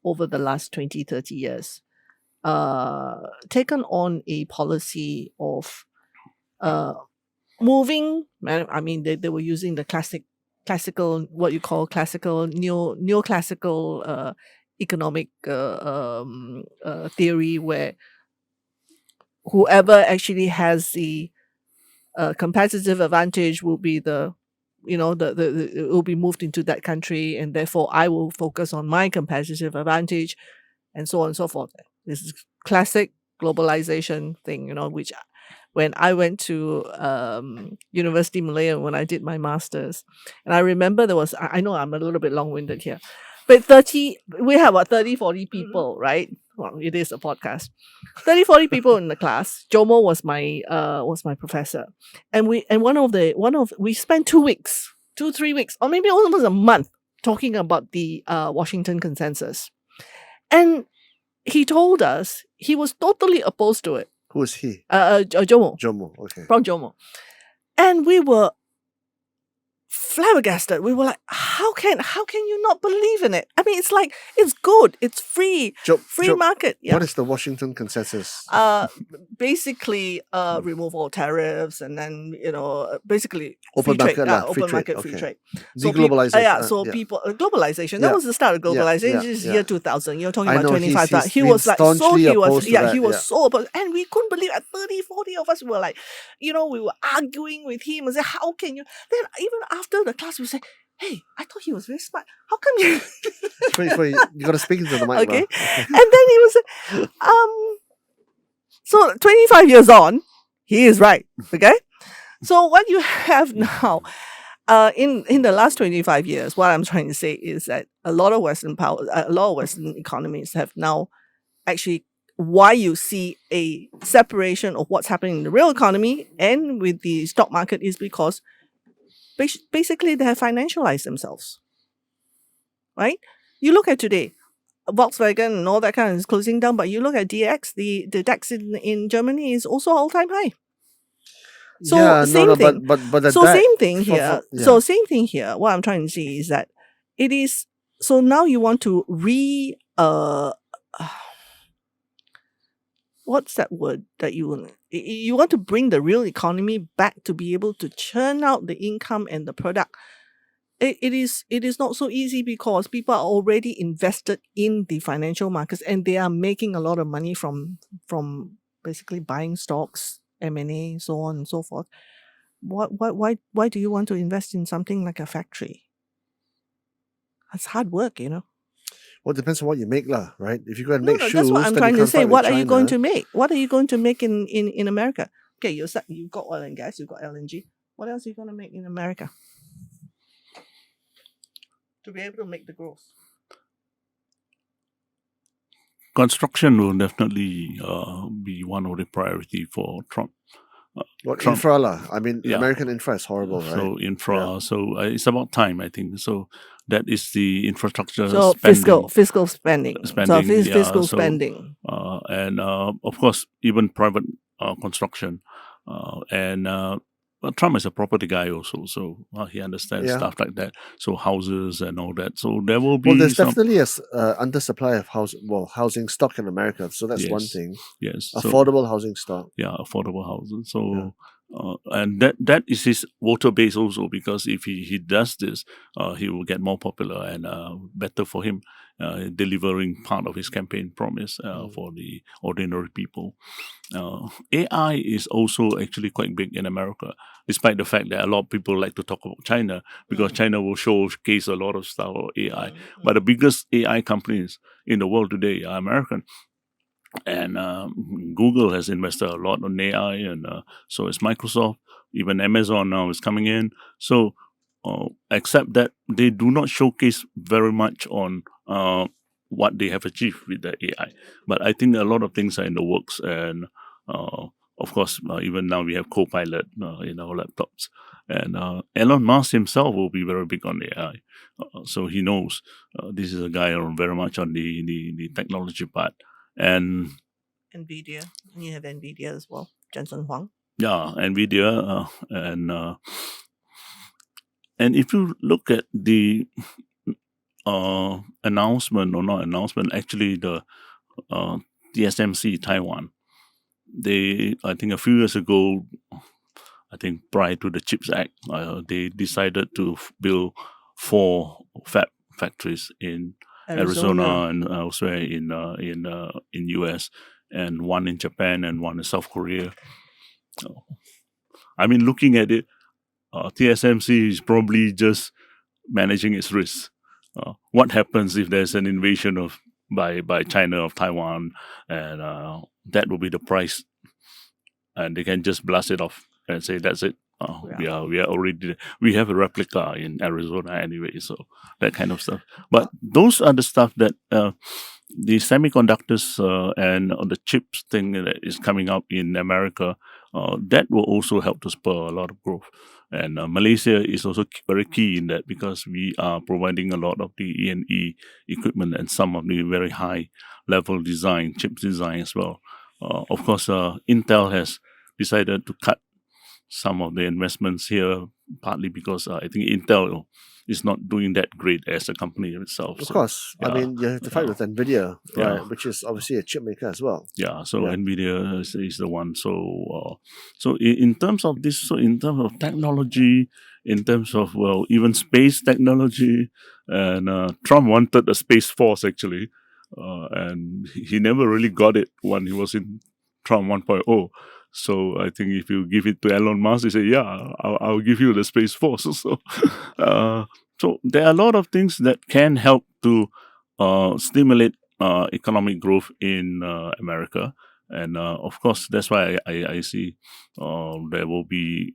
over the last 20, 30 years taken on a policy of moving. I mean, they were using the classical, what you call classical, neoclassical economic theory, where whoever actually has the competitive advantage will be it will be moved into that country, and therefore I will focus on my competitive advantage, and so on and so forth. This is classic globalization thing, which when I went to University Malaya when I did my master's. And I remember there was, I know I'm a little bit long-winded here, but we have about 30, 40 people, right? Well, it is a podcast. 30, 40 people in the class. DoMore was my professor. And we spent 2 weeks, 3 weeks, or maybe almost a month talking about the Washington Consensus. And he told us he was totally opposed to it. Who is he? DoMore. Jomo. Okay. From DoMore. And we were flabbergasted. We were like, how can you not believe in it? I mean, it's like, it's good, it's free, free market. Yeah. What is the Washington Consensus? Basically, remove all tariffs, and then basically Open free market, trade, lah, open free market, trade, free okay. trade. Deglobalization. People globalization. That Yeah. was the start of globalization. Yeah, This is yeah. year 2000. You're talking I about know, 25. he's He been was like staunchly opposed to that, he was yeah. so opposed, and we couldn't believe it. 30, 40 of us were like, we were arguing with him and say, how can you? Then even after the class, we say, hey, I thought he was very smart. How come you? Wait, you got to speak into the mic, Okay. bro. And then he was so 25 years on, he is right. Okay. So what you have now, in the last 25 years, what I'm trying to say is that a lot of Western economies have now actually, why you see a separation of what's happening in the real economy and with the stock market is because basically they have financialized themselves, right? You look at today, Volkswagen and all that kind of is closing down, but you look at DX, the DAX in Germany is also all-time high. So yeah, same thing. But the So DAX same thing here. yeah. So same thing here. What I'm trying to say is that it is, so now you want to what's that word that you want to bring the real economy back to be able to churn out the income and the product. It is not so easy because people are already invested in the financial markets and they are making a lot of money from basically buying stocks, M&A, so on and so forth. Why do you want to invest in something like a factory? It's hard work, Well, it depends on what you make, lah, right? If you go and No, make shoes, that's what I'm then trying you to can't say. fight with What are you going China. to make? What are you going to make in America? Okay, you've got oil and gas, you've got LNG. What else are you going to make in America to be able to make the growth? Construction will definitely be one of the priority for Trump. What Trump. infra, lah? I mean, Yeah. American infra is horrible, right? So infra, Yeah. so it's about time, I think. So that is the infrastructure So spending. fiscal spending. Spending, So yeah, fiscal so- spending. And of course, even private construction. But Trump is a property guy also, so he understands Yeah. stuff like that. So houses and all that. So there will be Well, there's some. definitely a undersupply of housing stock in America, so that's one Yes. thing. Yes. So, Affordable housing stock. yeah, affordable houses. So, and that is his voter base also, because if he does this, he will get more popular and better for him, delivering part of his campaign promise for the ordinary people. AI is also actually quite big in America, despite the fact that a lot of people like to talk about China, because China will showcase a lot of stuff of AI. But the biggest AI companies in the world today are American. And Google has invested a lot on AI, and so is Microsoft. Even Amazon now is coming in. So, except that they do not showcase very much on what they have achieved with the AI. But I think a lot of things are in the works, and of course, even now we have Copilot in our laptops. And Elon Musk himself will be very big on AI. So he knows this is a guy very much on the technology part. And NVIDIA. And you have NVIDIA as well. Jensen Huang. yeah, NVIDIA. And if you look at the announcement, or not announcement, actually the TSMC Taiwan, I think a few years ago, I think prior to the CHIPS Act, they decided to build 4 factories in Arizona and elsewhere in US, and 1 in Japan and 1 in South Korea. I mean, looking at it, TSMC is probably just managing its risks. What happens if there's an invasion by China of Taiwan, and that will be the price. and they can just blast it off and say that's it. Yeah. We have a replica in Arizona anyway, so that kind of stuff. But those are the stuff that the semiconductors and the chips thing that is coming up in America, that will also help to spur a lot of growth. And Malaysia is also very key in that because we are providing a lot of the E&E equipment and some of the very high level design, chips design as well. Of course, Intel has decided to cut some of the investments here, partly because I think Intel is not doing that great as a company itself. Of So, course. I yeah, mean, you have to fight with NVIDIA, right? yeah. Which is obviously a chip maker as well. Yeah, so Yeah. NVIDIA is the one. So in terms of this, so in terms of technology, in terms of, well, even space technology, and Trump wanted a space force actually, and he never really got it when he was in Trump 1.0. So I think if you give it to Elon Musk, he say, yeah, I'll give you the space force. So there are a lot of things that can help to stimulate economic growth in America. And of course, that's why I see there will be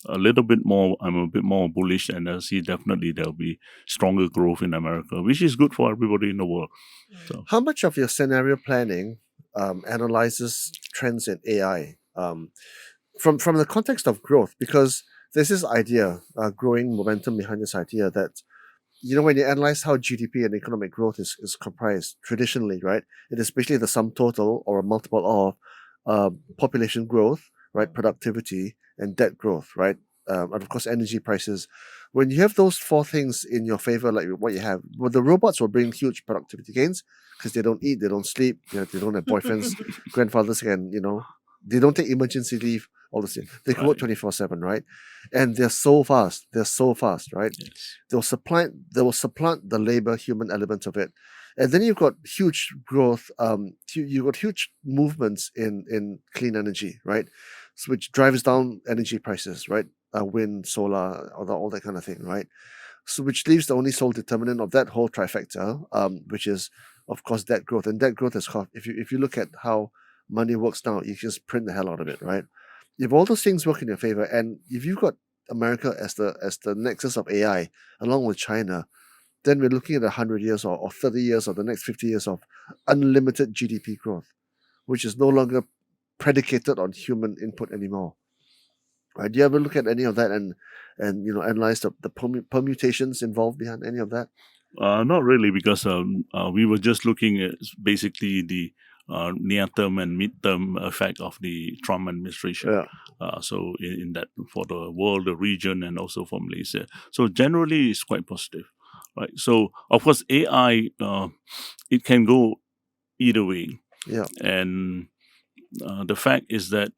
a little bit more, I'm a bit more bullish, and I see definitely there will be stronger growth in America, which is good for everybody in the world. So, How much of your scenario planning analyzes trends in AI from the context of growth? Because there's this idea, growing momentum behind this idea that, when you analyze how GDP and economic growth is comprised traditionally, right? It is basically the sum total or a multiple of population growth, right? Productivity and debt growth, right? And of course, energy prices. When you have those four things in your favor, like what you have, well, the robots will bring huge productivity gains because they don't eat, they don't sleep, they don't have boyfriends, grandfathers can, they don't take emergency leave, all the same. They can work Right. 24/7, right? And they're so fast, right? yes. They will supplant the labor human element of it. And then you've got huge growth, you've got huge movements in clean energy, right? So which drives down energy prices, right? Wind, solar, all that kind of thing, right? So which leaves the only sole determinant of that whole trifecta, which is of course debt growth. And debt growth is cost. If you look at how money works now, you just print the hell out of it, right? If all those things work in your favor, and if you've got America as the nexus of AI, along with China, then we're looking at 100 years or 30 years or the next 50 years of unlimited GDP growth, which is no longer predicated on human input anymore. Right? Do you ever look at any of that and analyze the permutations involved behind any of that? Not really, because we were just looking at basically the near-term and mid-term effect of the Trump administration. Yeah. So in that, for the world, the region, and also for Malaysia. So generally, it's quite positive, right? So of course, AI, it can go either way. Yeah. And the fact is that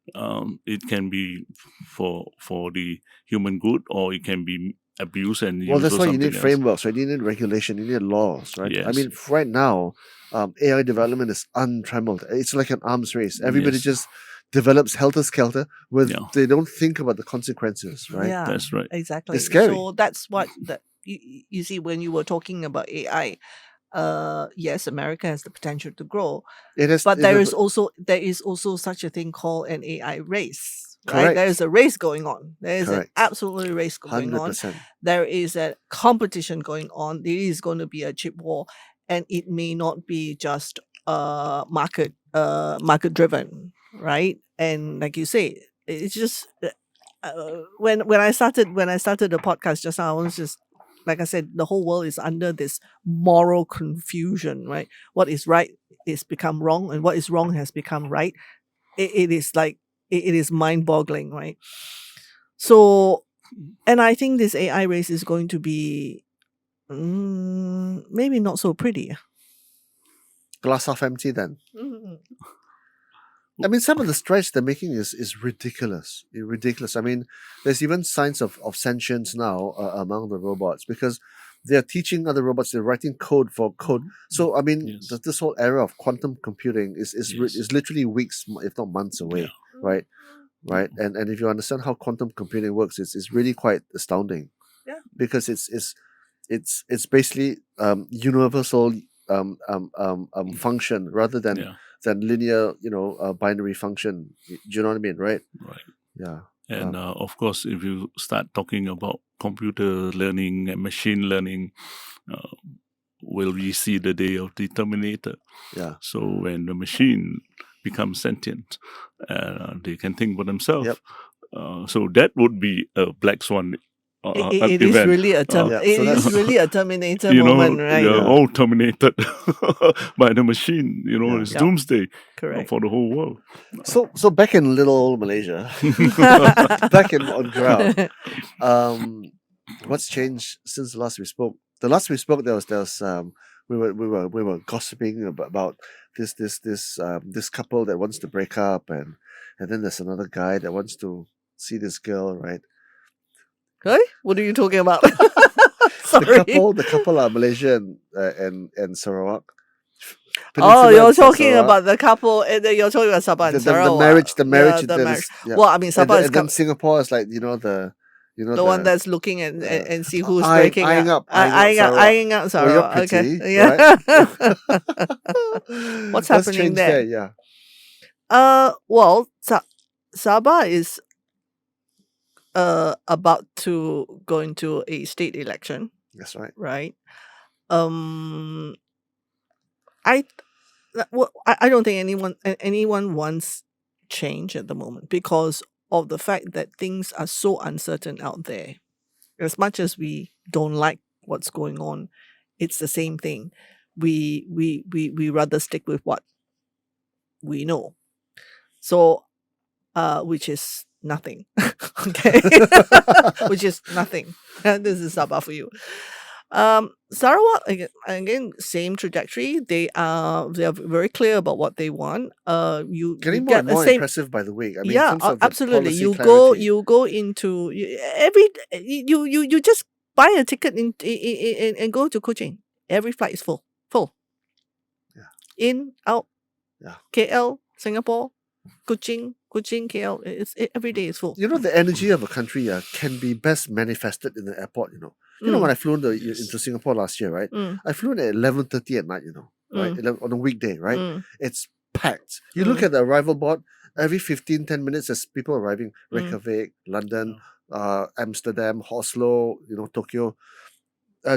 it can be for the human good, or it can be abused and used Well, that's for why you something need else. frameworks, right? You need regulation, you need laws, right? I Yes. mean, right now, AI development is untrammeled. It's like an arms race. Everybody Yes. just develops helter-skelter with Yeah. they don't think about the consequences, right? Yeah, That's right. exactly. It's scary. So that's what you see when you were talking about AI. Yes, America has the potential to grow, It has, but it there has- is also such a thing called an AI race, right? Correct. There is a race going on. There is an Correct. absolute race going on. 100%. There is a competition going on. There is going to be a chip war, and it may not be just market driven, right? And like you say, it's just when I started the podcast just now, I was just, like I said, the whole world is under this moral confusion, right? What is right is become wrong, and what is wrong has become right. It is like it is mind-boggling, right? So, and I think this AI race is going to be maybe not so pretty. Glass half empty then. I mean, some of the strides they're making is ridiculous. Ridiculous. I mean, there's even signs of sentience now among the robots because they're teaching other robots. They're writing code for code. So I mean, Yes. this whole era of quantum computing is Yes. literally weeks, if not months away, Yeah. right? Right. And if you understand how quantum computing works, it's really quite astounding. Yeah. Because it's basically universal function rather than Yeah. than linear, binary function. Do you know what I mean, right? Right. Yeah. And of course, if you start talking about computer learning and machine learning, will we see the day of the Terminator? Yeah. So when the machine becomes sentient, they can think for themselves. Yep. So that would be a black swan. It is event. really a Yeah, so that's- really a Terminator You know, moment, right? you're Yeah. all terminated by the machine. Yeah. It's Yeah. doomsday Correct. for the whole world. So back in little old Malaysia, back on ground, what's changed since the last we spoke? The last we spoke, there was we were gossiping about this couple that wants to break up, and then there's another guy that wants to see this girl, right? Hey? What are you talking about? The Sorry. couple are Malaysia and Sarawak. Oh, Peninsula you're and talking Sarawak. about the couple, and then you're talking about Sabah and the Sarawak. marriage. The marriage. Yeah, the that marriage. is- yeah. Well, I mean, Sabah is and then Singapore is like the one that's looking and see who's eyeing breaking up- up. eyeing up Sarawak. Eyeing up Well, you're Sarawak. Okay. pretty, Yeah. What's What's happening changed there? Yeah. Well, Sabah is about to go into a state election, That's right. right? I don't think anyone wants change at the moment because of the fact that things are so uncertain out there. As much as we don't like what's going on, it's the same thing. We rather stick with what we know. So, which is nothing. Okay. Which is nothing. This is Sabah for you. Sarawak again, same trajectory. They are very clear about what they want. You Getting more get and the more same. impressive by the week. I mean, in Yeah, terms of the absolutely. policy You clarity. go into you just buy a ticket and go to Kuching. Every flight is full. Yeah. In, out. Yeah. KL, Singapore, Kuching, KL. Every day is full. The energy of a country can be best manifested in the airport. When I flew into Singapore last year, right? Mm. I flew in at 11:30 at night. Right, on a weekday, right? Mm. It's packed. You look at the arrival board. Every 15-10 minutes, there's people arriving. Reykjavik, London, Amsterdam, Oslo, Tokyo.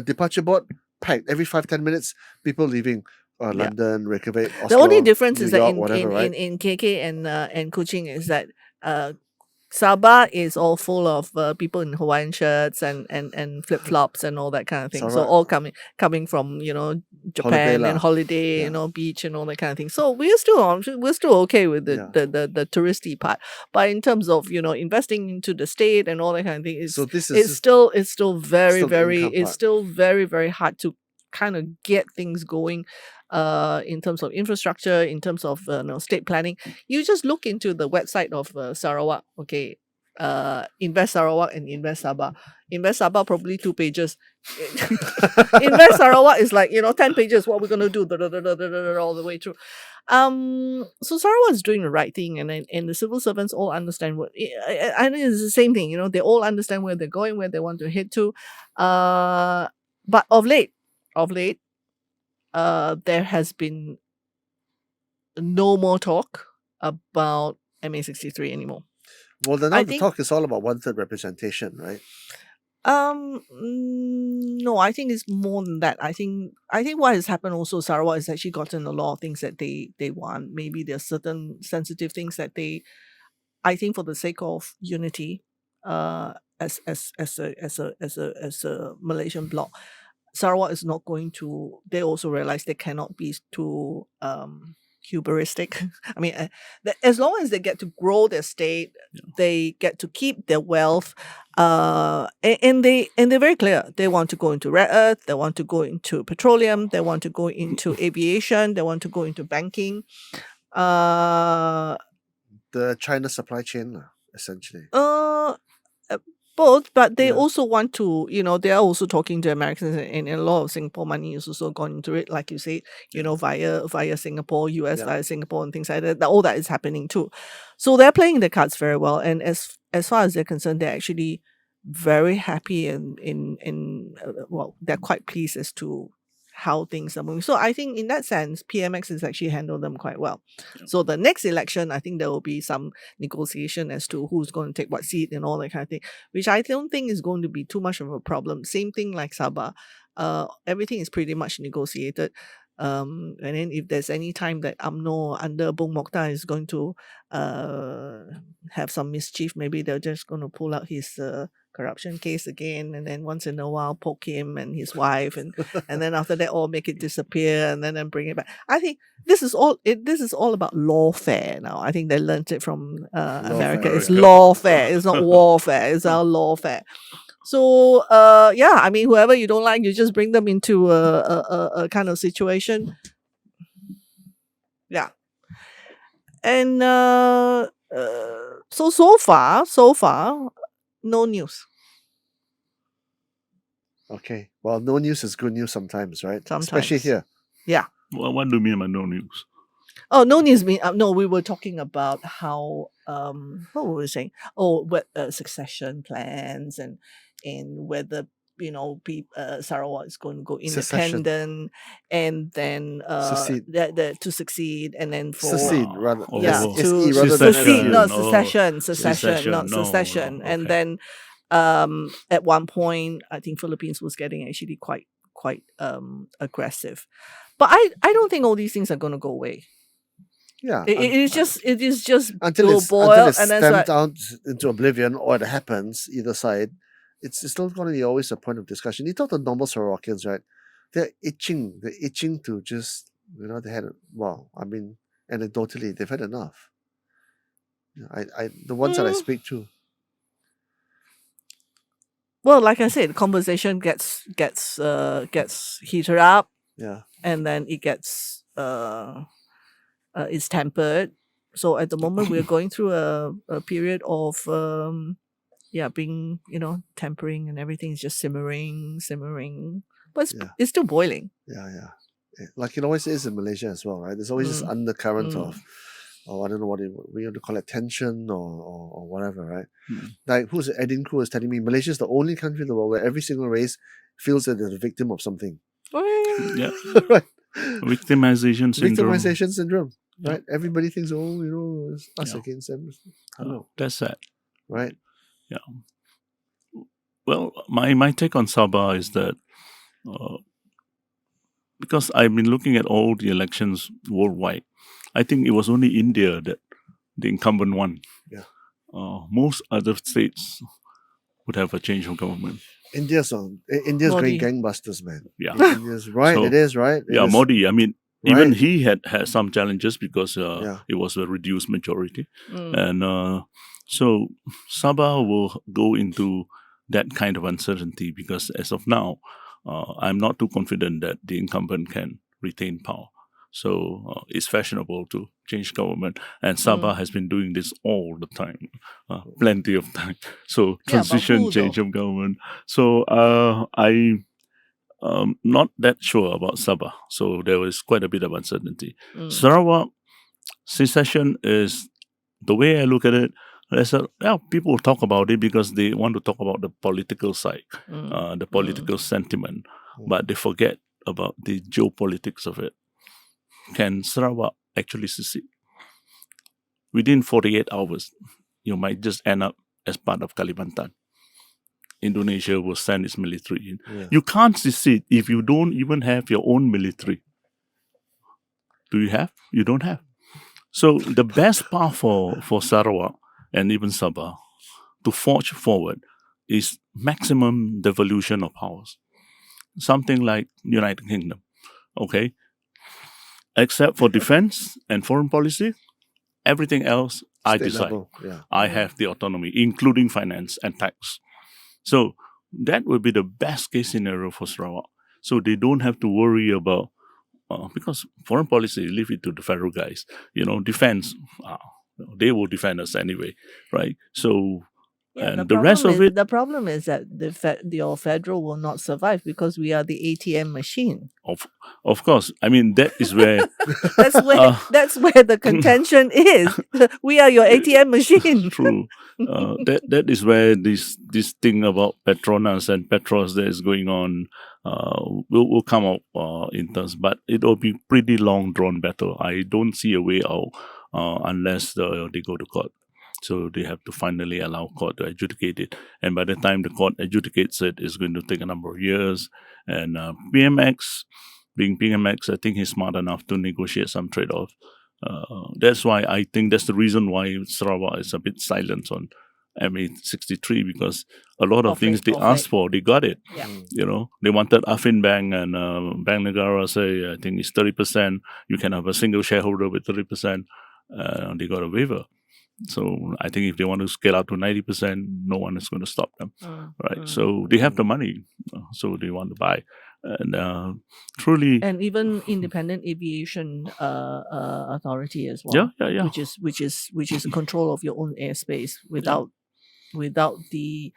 Departure board packed. Every 5-10 minutes, people leaving. London, Reykjavik, Oslo, The only difference New is that York, in whatever, right? in KK and Kuching is that Sabah is all full of people in Hawaiian shirts and flip flops and all that kind of thing. So Sarawak- all coming from Japan lah. and holiday, Yeah. beach and all that kind of thing. So we're still okay with the touristy part. But in terms of investing into the state and all that kind of thing, So this is it's still very still the very income it's part. still very very hard to kind of get things going in terms of infrastructure, in terms of state planning. You just look into the website of Sarawak, okay, Invest Sarawak and Invest Sabah. Invest Sabah probably 2 pages. Invest Sarawak is like 10 pages. What we're gonna do all the way through. So Sarawak is doing the right thing, and the civil servants all understand what. I think it's the same thing. They all understand where they're going, where they want to head to. But of late, there has been no more talk about MA63 anymore. Well, then I the think- talk is all about 1/3 representation, right? No, I think it's more than that. I think what has happened also, Sarawak has actually gotten a lot of things that they want. Maybe there are certain sensitive things that I think for the sake of unity, as a Malaysian bloc, Sarawak is not going to. They also realize they cannot be too hubristic. I mean, as long as they get to grow their state, they get to keep their wealth, and they're very clear. They want to go into rare earth. They want to go into petroleum. They want to go into aviation. They want to go into banking. The China supply chain, essentially. Both, but they Yeah. also want to, they are also talking to Americans, and a lot of Singapore money is also gone into it, like you said, via Singapore, US Yeah. via Singapore and things like that. All that is happening too. So they're playing the cards very well, and as far as they're concerned, they're actually very happy and well, they're quite pleased as to how things are moving. So I think in that sense, PMX has actually handled them quite well. Yeah. So the next election, I think there will be some negotiation as to who's going to take what seat and all that kind of thing, which I don't think is going to be too much of a problem. Same thing like Sabah. Everything is pretty much negotiated. And then if there's any time that UMNO under Bung Mokhtar is going to have some mischief, maybe they're just going to pull out his corruption case again, and then once in a while poke him and his wife, and then after that all make it disappear, and then bring it back. I think this is all about lawfare now. I think they learned it from America. It's lawfare. It's not warfare. It's our lawfare. So yeah, I mean, whoever you don't like, you just bring them into a kind of situation. Yeah. And so far, no news. Okay. Well, no news is good news sometimes, right? Sometimes. Especially here. Yeah. Well, what do you mean by no news? Oh, no news mean no. We were talking about how what were we saying? Oh, what succession plans and whether Sarawak is going to go independent and then Succeed. to succeed, and then for Secede rather. yeah, Oh. to rather than secede, secession. not Oh. secession, Secession, not no, secession. no, And okay. then at one point, I think Philippines was getting actually quite aggressive. But I don't think all these things are going to go away. Yeah. It is just until will it's boil, until it's and that's stamped what. out into oblivion, or it happens either side. It's still going to be always a point of discussion. You talk to normal Sarawakians, right? They're itching to just, they had, I mean, anecdotally, they've had enough. The ones that I speak to. Well, like I said, the conversation gets heated up, Yeah. and then it gets is tempered. So at the moment, we're going through a period of being tempering, and everything is just simmering, but it's still boiling. Yeah. Like it always is in Malaysia as well, right? There's always this undercurrent of, I don't know what we have to call it, tension or whatever, right? Like Edin Khoo is telling me Malaysia is the only country in the world where every single race feels that they're the victim of something. Yeah. Right. Victimization syndrome. Right? Everybody thinks, it's us against them. Hello. That's sad. Right? Yeah. Well, my take on Sabah is that because I've been looking at all the elections worldwide, I think it was only India that the incumbent won. Yeah. Most other states would have a change of government. India's going gangbusters, man. Yeah. India's right. So, it is right. Modi. I mean, Right. even he had some challenges because it was a reduced majority, and so Sabah will go into that kind of uncertainty because as of now, I'm not too confident that the incumbent can retain power. So it's fashionable to change government, and Sabah has been doing this all the time, plenty of time. So transition, change of government. So I. Not that sure about Sabah, so there was quite a bit of uncertainty. Sarawak secession is the way I look at it. People talk about it because they want to talk about the political side, the political sentiment, but they forget about the geopolitics of it. Can Sarawak actually secede? Within 48 hours, you might just end up as part of Kalimantan. Indonesia will send its military in. Yeah. You can't secede if you don't even have your own military. Do you have? You don't have. So the best path for Sarawak and even Sabah to forge forward is maximum devolution of powers. Something like United Kingdom. Okay? Except for defense and foreign policy, everything else I decide. I have the autonomy, including finance and tax. So that would be the best case scenario for Sarawak. So they don't have to worry about, because foreign policy, leave it to the federal guys. Defense, they will defend us anyway, right? So Yeah, And the rest of it, the problem is that your federal will not survive because we are the ATM machine. of course, I mean, that is where That's where the contention is. We are your ATM machine. true. That is where this thing about Petronas and Petros that is going on will come up in terms, but it will be pretty long drawn battle. I don't see a way out unless they go to court. So they have to finally allow court to adjudicate it, and by the time the court adjudicates it, it's going to take a number of years. And PMX, being PMX, I think he's smart enough to negotiate some trade-off. That's why I think that's the reason why Sarawak is a bit silent on MA63, because a lot of things they asked for, they got it. Yeah. You know, they wanted Affin Bank and Bank Negara say, I think it's 30%. You can have a single shareholder with 30%. They got a waiver. So I think if they want to scale up to 90%, no one is going to stop them, right? So they have the money, so they want to buy, and truly, And even Independent Aviation Authority as well. Yeah. Which is control of your own airspace without the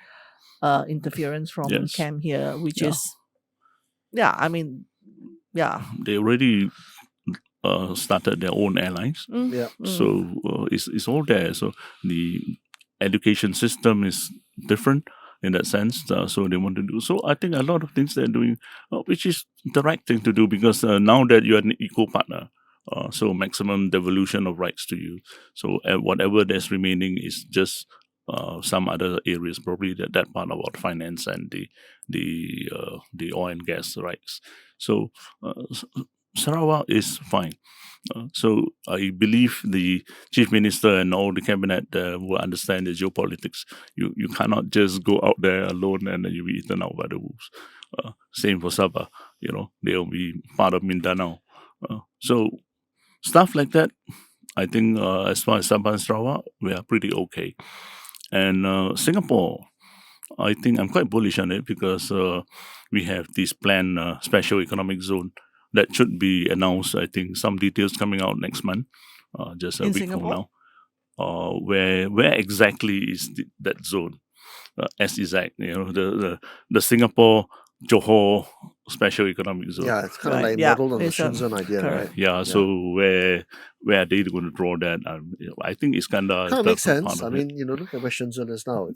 interference from Yes. CAM here, which Yeah. is I mean, they already started their own airlines. Yeah. So it's all there. So the education system is different in that sense. So they want to do. So I think a lot of things they're doing, which is the right thing to do, because now that you're an equal partner, so maximum devolution of rights to you. So whatever that's remaining is just some other areas, probably that part about finance and the oil and gas rights. So Sarawak is fine. So I believe the chief minister and all the cabinet will understand the geopolitics. You cannot just go out there alone and then you'll be eaten out by the wolves. Same for Sabah. You know, they'll be part of Mindanao. So stuff like that, I think as far as Sabah and Sarawak, we are pretty okay. And Singapore, I think I'm quite bullish on it, because we have this planned special economic zone that should be announced. I think some details coming out next month, just a In week Singapore? from now. Where exactly is that zone? SEZ, you know, the Singapore Johor Special Economic Zone. Yeah, it's kind of Right, like yeah, modeled on the it's, Shenzhen idea, correct. right? Yeah, so where are they going to draw that? I think it's kind of Makes sense. I mean, look at where Shenzhen is now.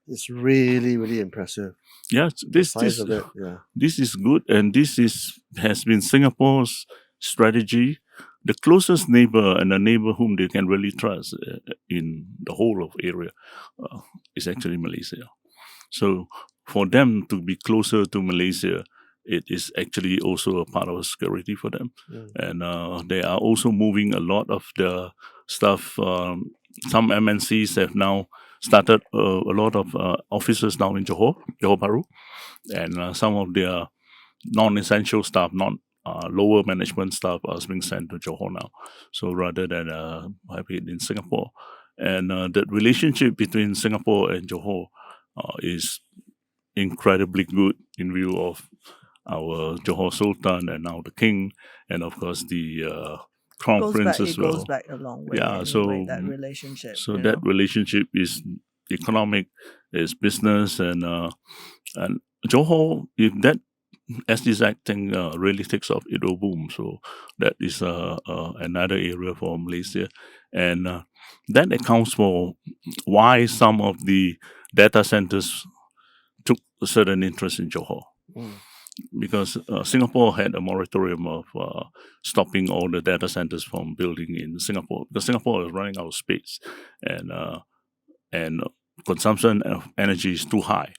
It's really, really impressive. Yeah, The size of it. Yeah. this is good, and has been Singapore's strategy. The closest neighbor and a neighbor whom they can really trust in the whole of area is actually Malaysia. So for them to be closer to Malaysia, it is actually also a part of security for them. And they are also moving a lot of the stuff. Some MNCs have now started a lot of offices now in Johor Bahru, and some of their non-essential staff, lower management staff, are being sent to Johor now. So rather than have it in Singapore, and that relationship between Singapore and Johor is incredibly good in view of our Johor Sultan and now the King, and of course the Crown Prince as well. It goes back a long way. Yeah, anyway, so that relationship. So that relationship is economic, is business, and Johor, if that SDZ thing really takes off, it will boom. So that is another area for Malaysia, and that accounts for why some of the data centers took a certain interest in Johor. Because Singapore had a moratorium of stopping all the data centers from building in Singapore, because Singapore is running out of space, and consumption of energy is too high,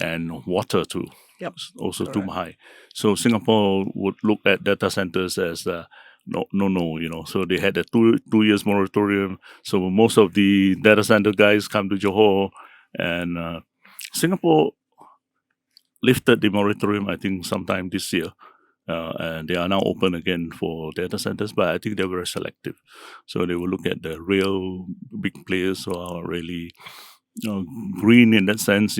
and water too. Yep. Also too high. So Singapore would look at data centers as no. So they had a 2 years moratorium. So most of the data center guys come to Johor, and Singapore lifted the moratorium, I think, sometime this year. And they are now open again for data centers, but I think they're very selective. So they will look at the real big players who are really green in that sense.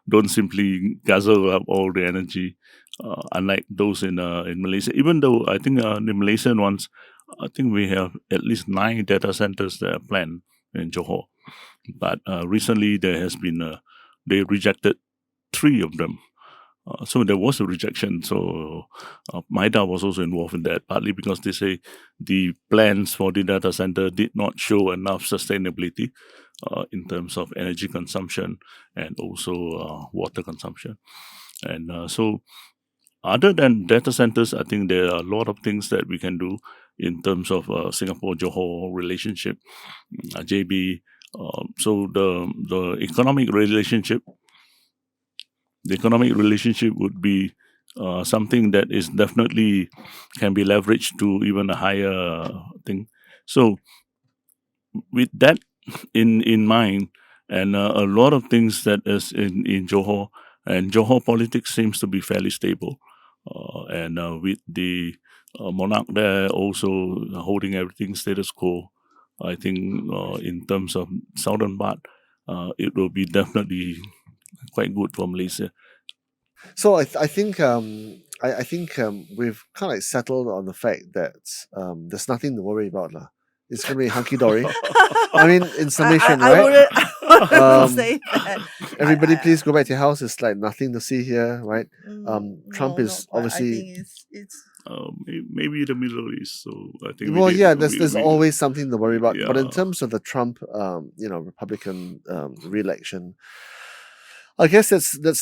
Don't simply guzzle up all the energy, unlike those in Malaysia. Even though I think the Malaysian ones, I think we have at least 9 data centers that are planned in Johor. But recently there has been they rejected 3 of them. So there was a rejection. So MIDA was also involved in that, partly because they say the plans for the data center did not show enough sustainability in terms of energy consumption and also water consumption. And so other than data centers, I think there are a lot of things that we can do in terms of Singapore-Johor relationship, JB. So the economic relationship would be something that is definitely can be leveraged to even a higher thing. So with that in mind, and a lot of things that is in Johor, and Johor politics seems to be fairly stable, and with the monarch there also holding everything status quo, I think in terms of southern part, it will be definitely quite good for Malaysia. So I think we've kind of like settled on the fact that there's nothing to worry about lah. It's gonna be hunky dory. I mean, in summation, I right? wouldn't say that. Everybody, please go back to your house. It's like nothing to see here, right? Trump No, is not quite. obviously. I think it's Maybe the Middle East. So I think. Well, yeah, there's always something to worry about. But in Yeah. terms of the Trump, Republican re-election, I guess that's net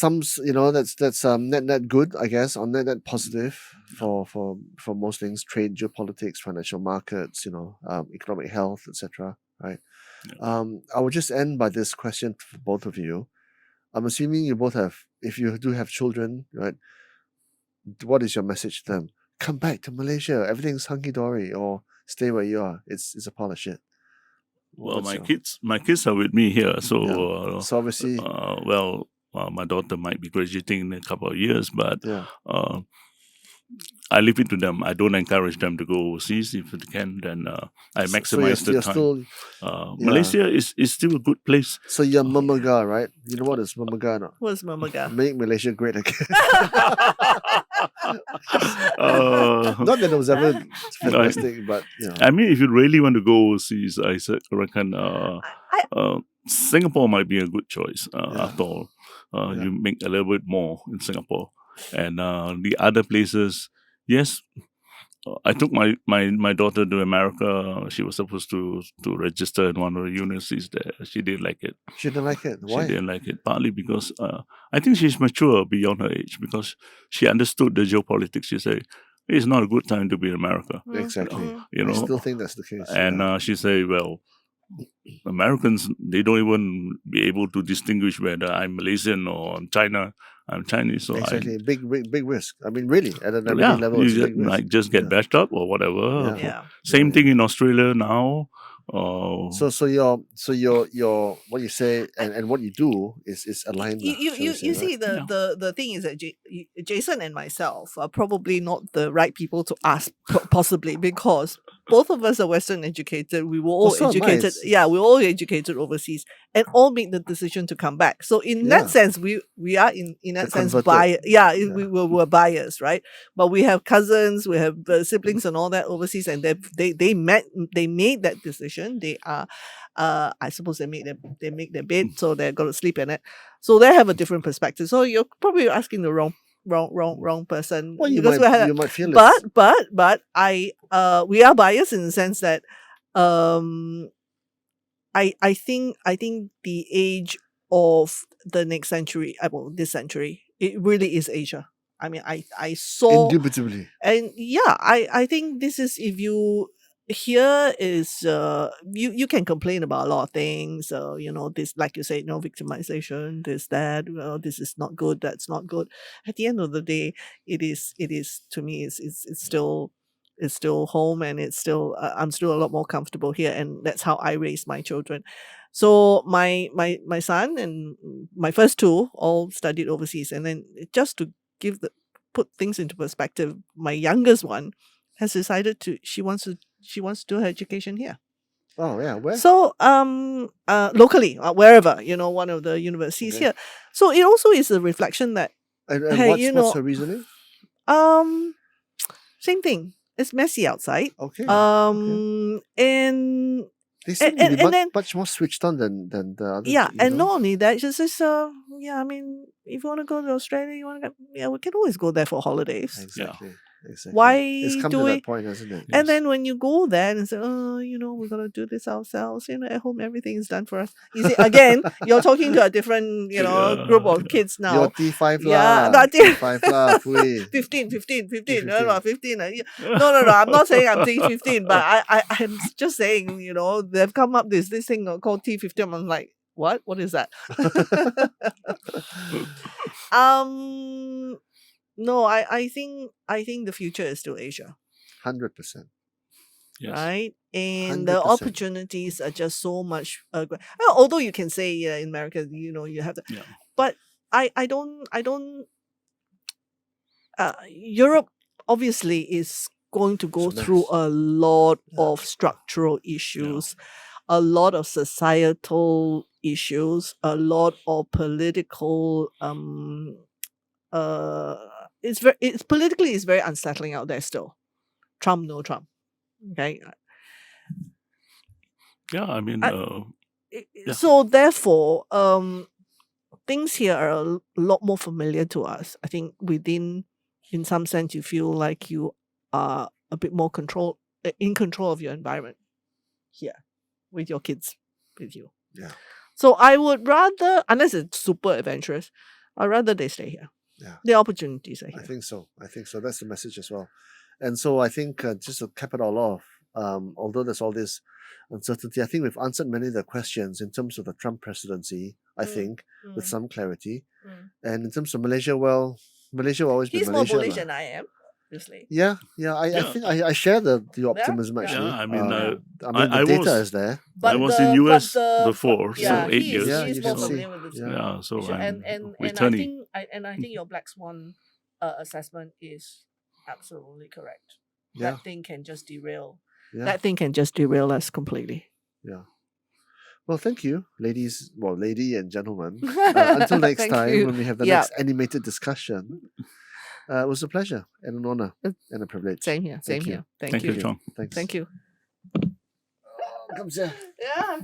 good. I guess, or net positive for most things: trade, geopolitics, financial markets, economic health, etc. Right. I will just end by this question for both of you. I'm assuming you both have, if you do have children, right? What is your message to them? Come back to Malaysia. Everything's hunky dory, or stay where you are. It's a pile of shit. Well, What's my kids are with me here, so Yeah. So obviously, my daughter might be graduating in a couple of years, but yeah. I leave it to them. I don't encourage them to go overseas. If they can, then I So maximize the you're time. still, Malaysia is still a good place. so you're Mamaga, right? You know what is Mamaga? No? what's Mamaga? Make Malaysia great again. Uh, Not that it was ever fantastic, but I mean, if you really want to go overseas, I reckon I- Singapore might be a good choice. Yeah. After all, Yeah. you make a little bit more in Singapore, and the other places, yes. I took my daughter to America. She was supposed to register in one of the universities there. She didn't like it. She didn't like it. Why? She didn't like it, partly because I think she's mature beyond her age, because she understood the geopolitics. She said, it's not a good time to be in America. Exactly. You I know, still think that's the case. and she said, well, Americans, they don't even be able to distinguish whether I'm Malaysian or I'm Chinese. So exactly, big risk. I mean, really, at an everyday yeah, level, you it's a just, big risk. like, just get Yeah. bashed up or whatever. Yeah. Yeah. Same thing in Australia now. So your what you say and what you do is aligned. You see, Yeah. the thing is that Jason and myself are probably not the right people to ask, possibly, because both of us are Western educated. We were all so am I. educated. Yeah, we were all educated overseas and all made the decision to come back. So in Yeah. that sense, we are in that sense converted. biased. Yeah, Yeah. we're biased, right? But we have cousins, we have siblings and all that overseas, and they made that decision. They are, I suppose they make their bed, so they're gonna sleep in it. So they have a different perspective. So you're probably asking the wrong person. Well, you because might feel it's but we are biased in the sense that I think the age of the next century, well, this century, it really is Asia. I mean, I saw, indubitably. and yeah, I think this is, if you here is you can complain about a lot of things, this, like you said, victimization, this, that, this is not good, that's not good. At the end of the day, it is to me, it's still home, and it's still I'm still a lot more comfortable here, and that's how I raise my children. So my son and my first two all studied overseas, and then just to put things into perspective, my youngest one has decided she wants to do her education here. Oh yeah, where? So locally, wherever, one of the universities Okay. here. So it also is a reflection that And hey, what's her reasoning? same thing. It's messy outside. Okay. And They seem to and be then- much more switched on than the other. Yeah, you and know? not only that, just I mean, if you want to go to Australia, we can always go there for holidays. Exactly. Exactly. Why it's come do to we- that point, hasn't it? And Yes. then when you go there and say, we're gonna do this ourselves, at home everything is done for us. You see, again, you're talking to a different, Yeah, group of yeah. kids now. Your T5 Yeah, lah. not T5 lah, Fui. 15. 15. 15. No, 15. No. I'm not saying I'm T15, but I'm just saying, they've come up this thing called T15. I'm like, what? What is that? No, I think the future is still Asia, 100%. Yes. right? And the 100%. opportunities are just so much. Although you can say in America, you have to, Yeah. but I don't. Europe obviously is going to go It's a through mess. a lot Yeah. of structural issues, a lot of societal issues, a lot of political it's politically it's very unsettling out there still. Trump, no Trump. Okay. Yeah, I mean, Yeah. So therefore, things here are a lot more familiar to us. I think in some sense, you feel like you are a bit more in control of your environment here with your kids with you. Yeah. So I would rather, unless it's super adventurous, I'd rather they stay here. Yeah. The opportunities are I here. think so. That's the message as well. And so I think just to cap it all off, although there's all this uncertainty, I think we've answered many of the questions in terms of the Trump presidency, I think, with some clarity. And in terms of Malaysia, well, Malaysia will always He's be more Malaysia. bullish lah. than I am, obviously. Yeah. I Yeah. think I share the optimism Yeah. actually. Yeah, I mean, the I data was- is there. I was in US before, yeah, so 8 he years. is, Yeah, he's you more can see. familiar with the Yeah. Yeah, so issue. I'm and returning. I think your black swan assessment is absolutely correct. Yeah. That thing can just derail. Yeah. That thing can just derail us completely. Yeah. Well, thank you, ladies. Well, lady and gentlemen. Until next Thank time, you. when we have the Yeah. next animated discussion. It was a pleasure and an honor and a privilege. Same here. Same Thank you. here. Thank you, Chuang. Thanks. Thank you. Comes here. Yeah,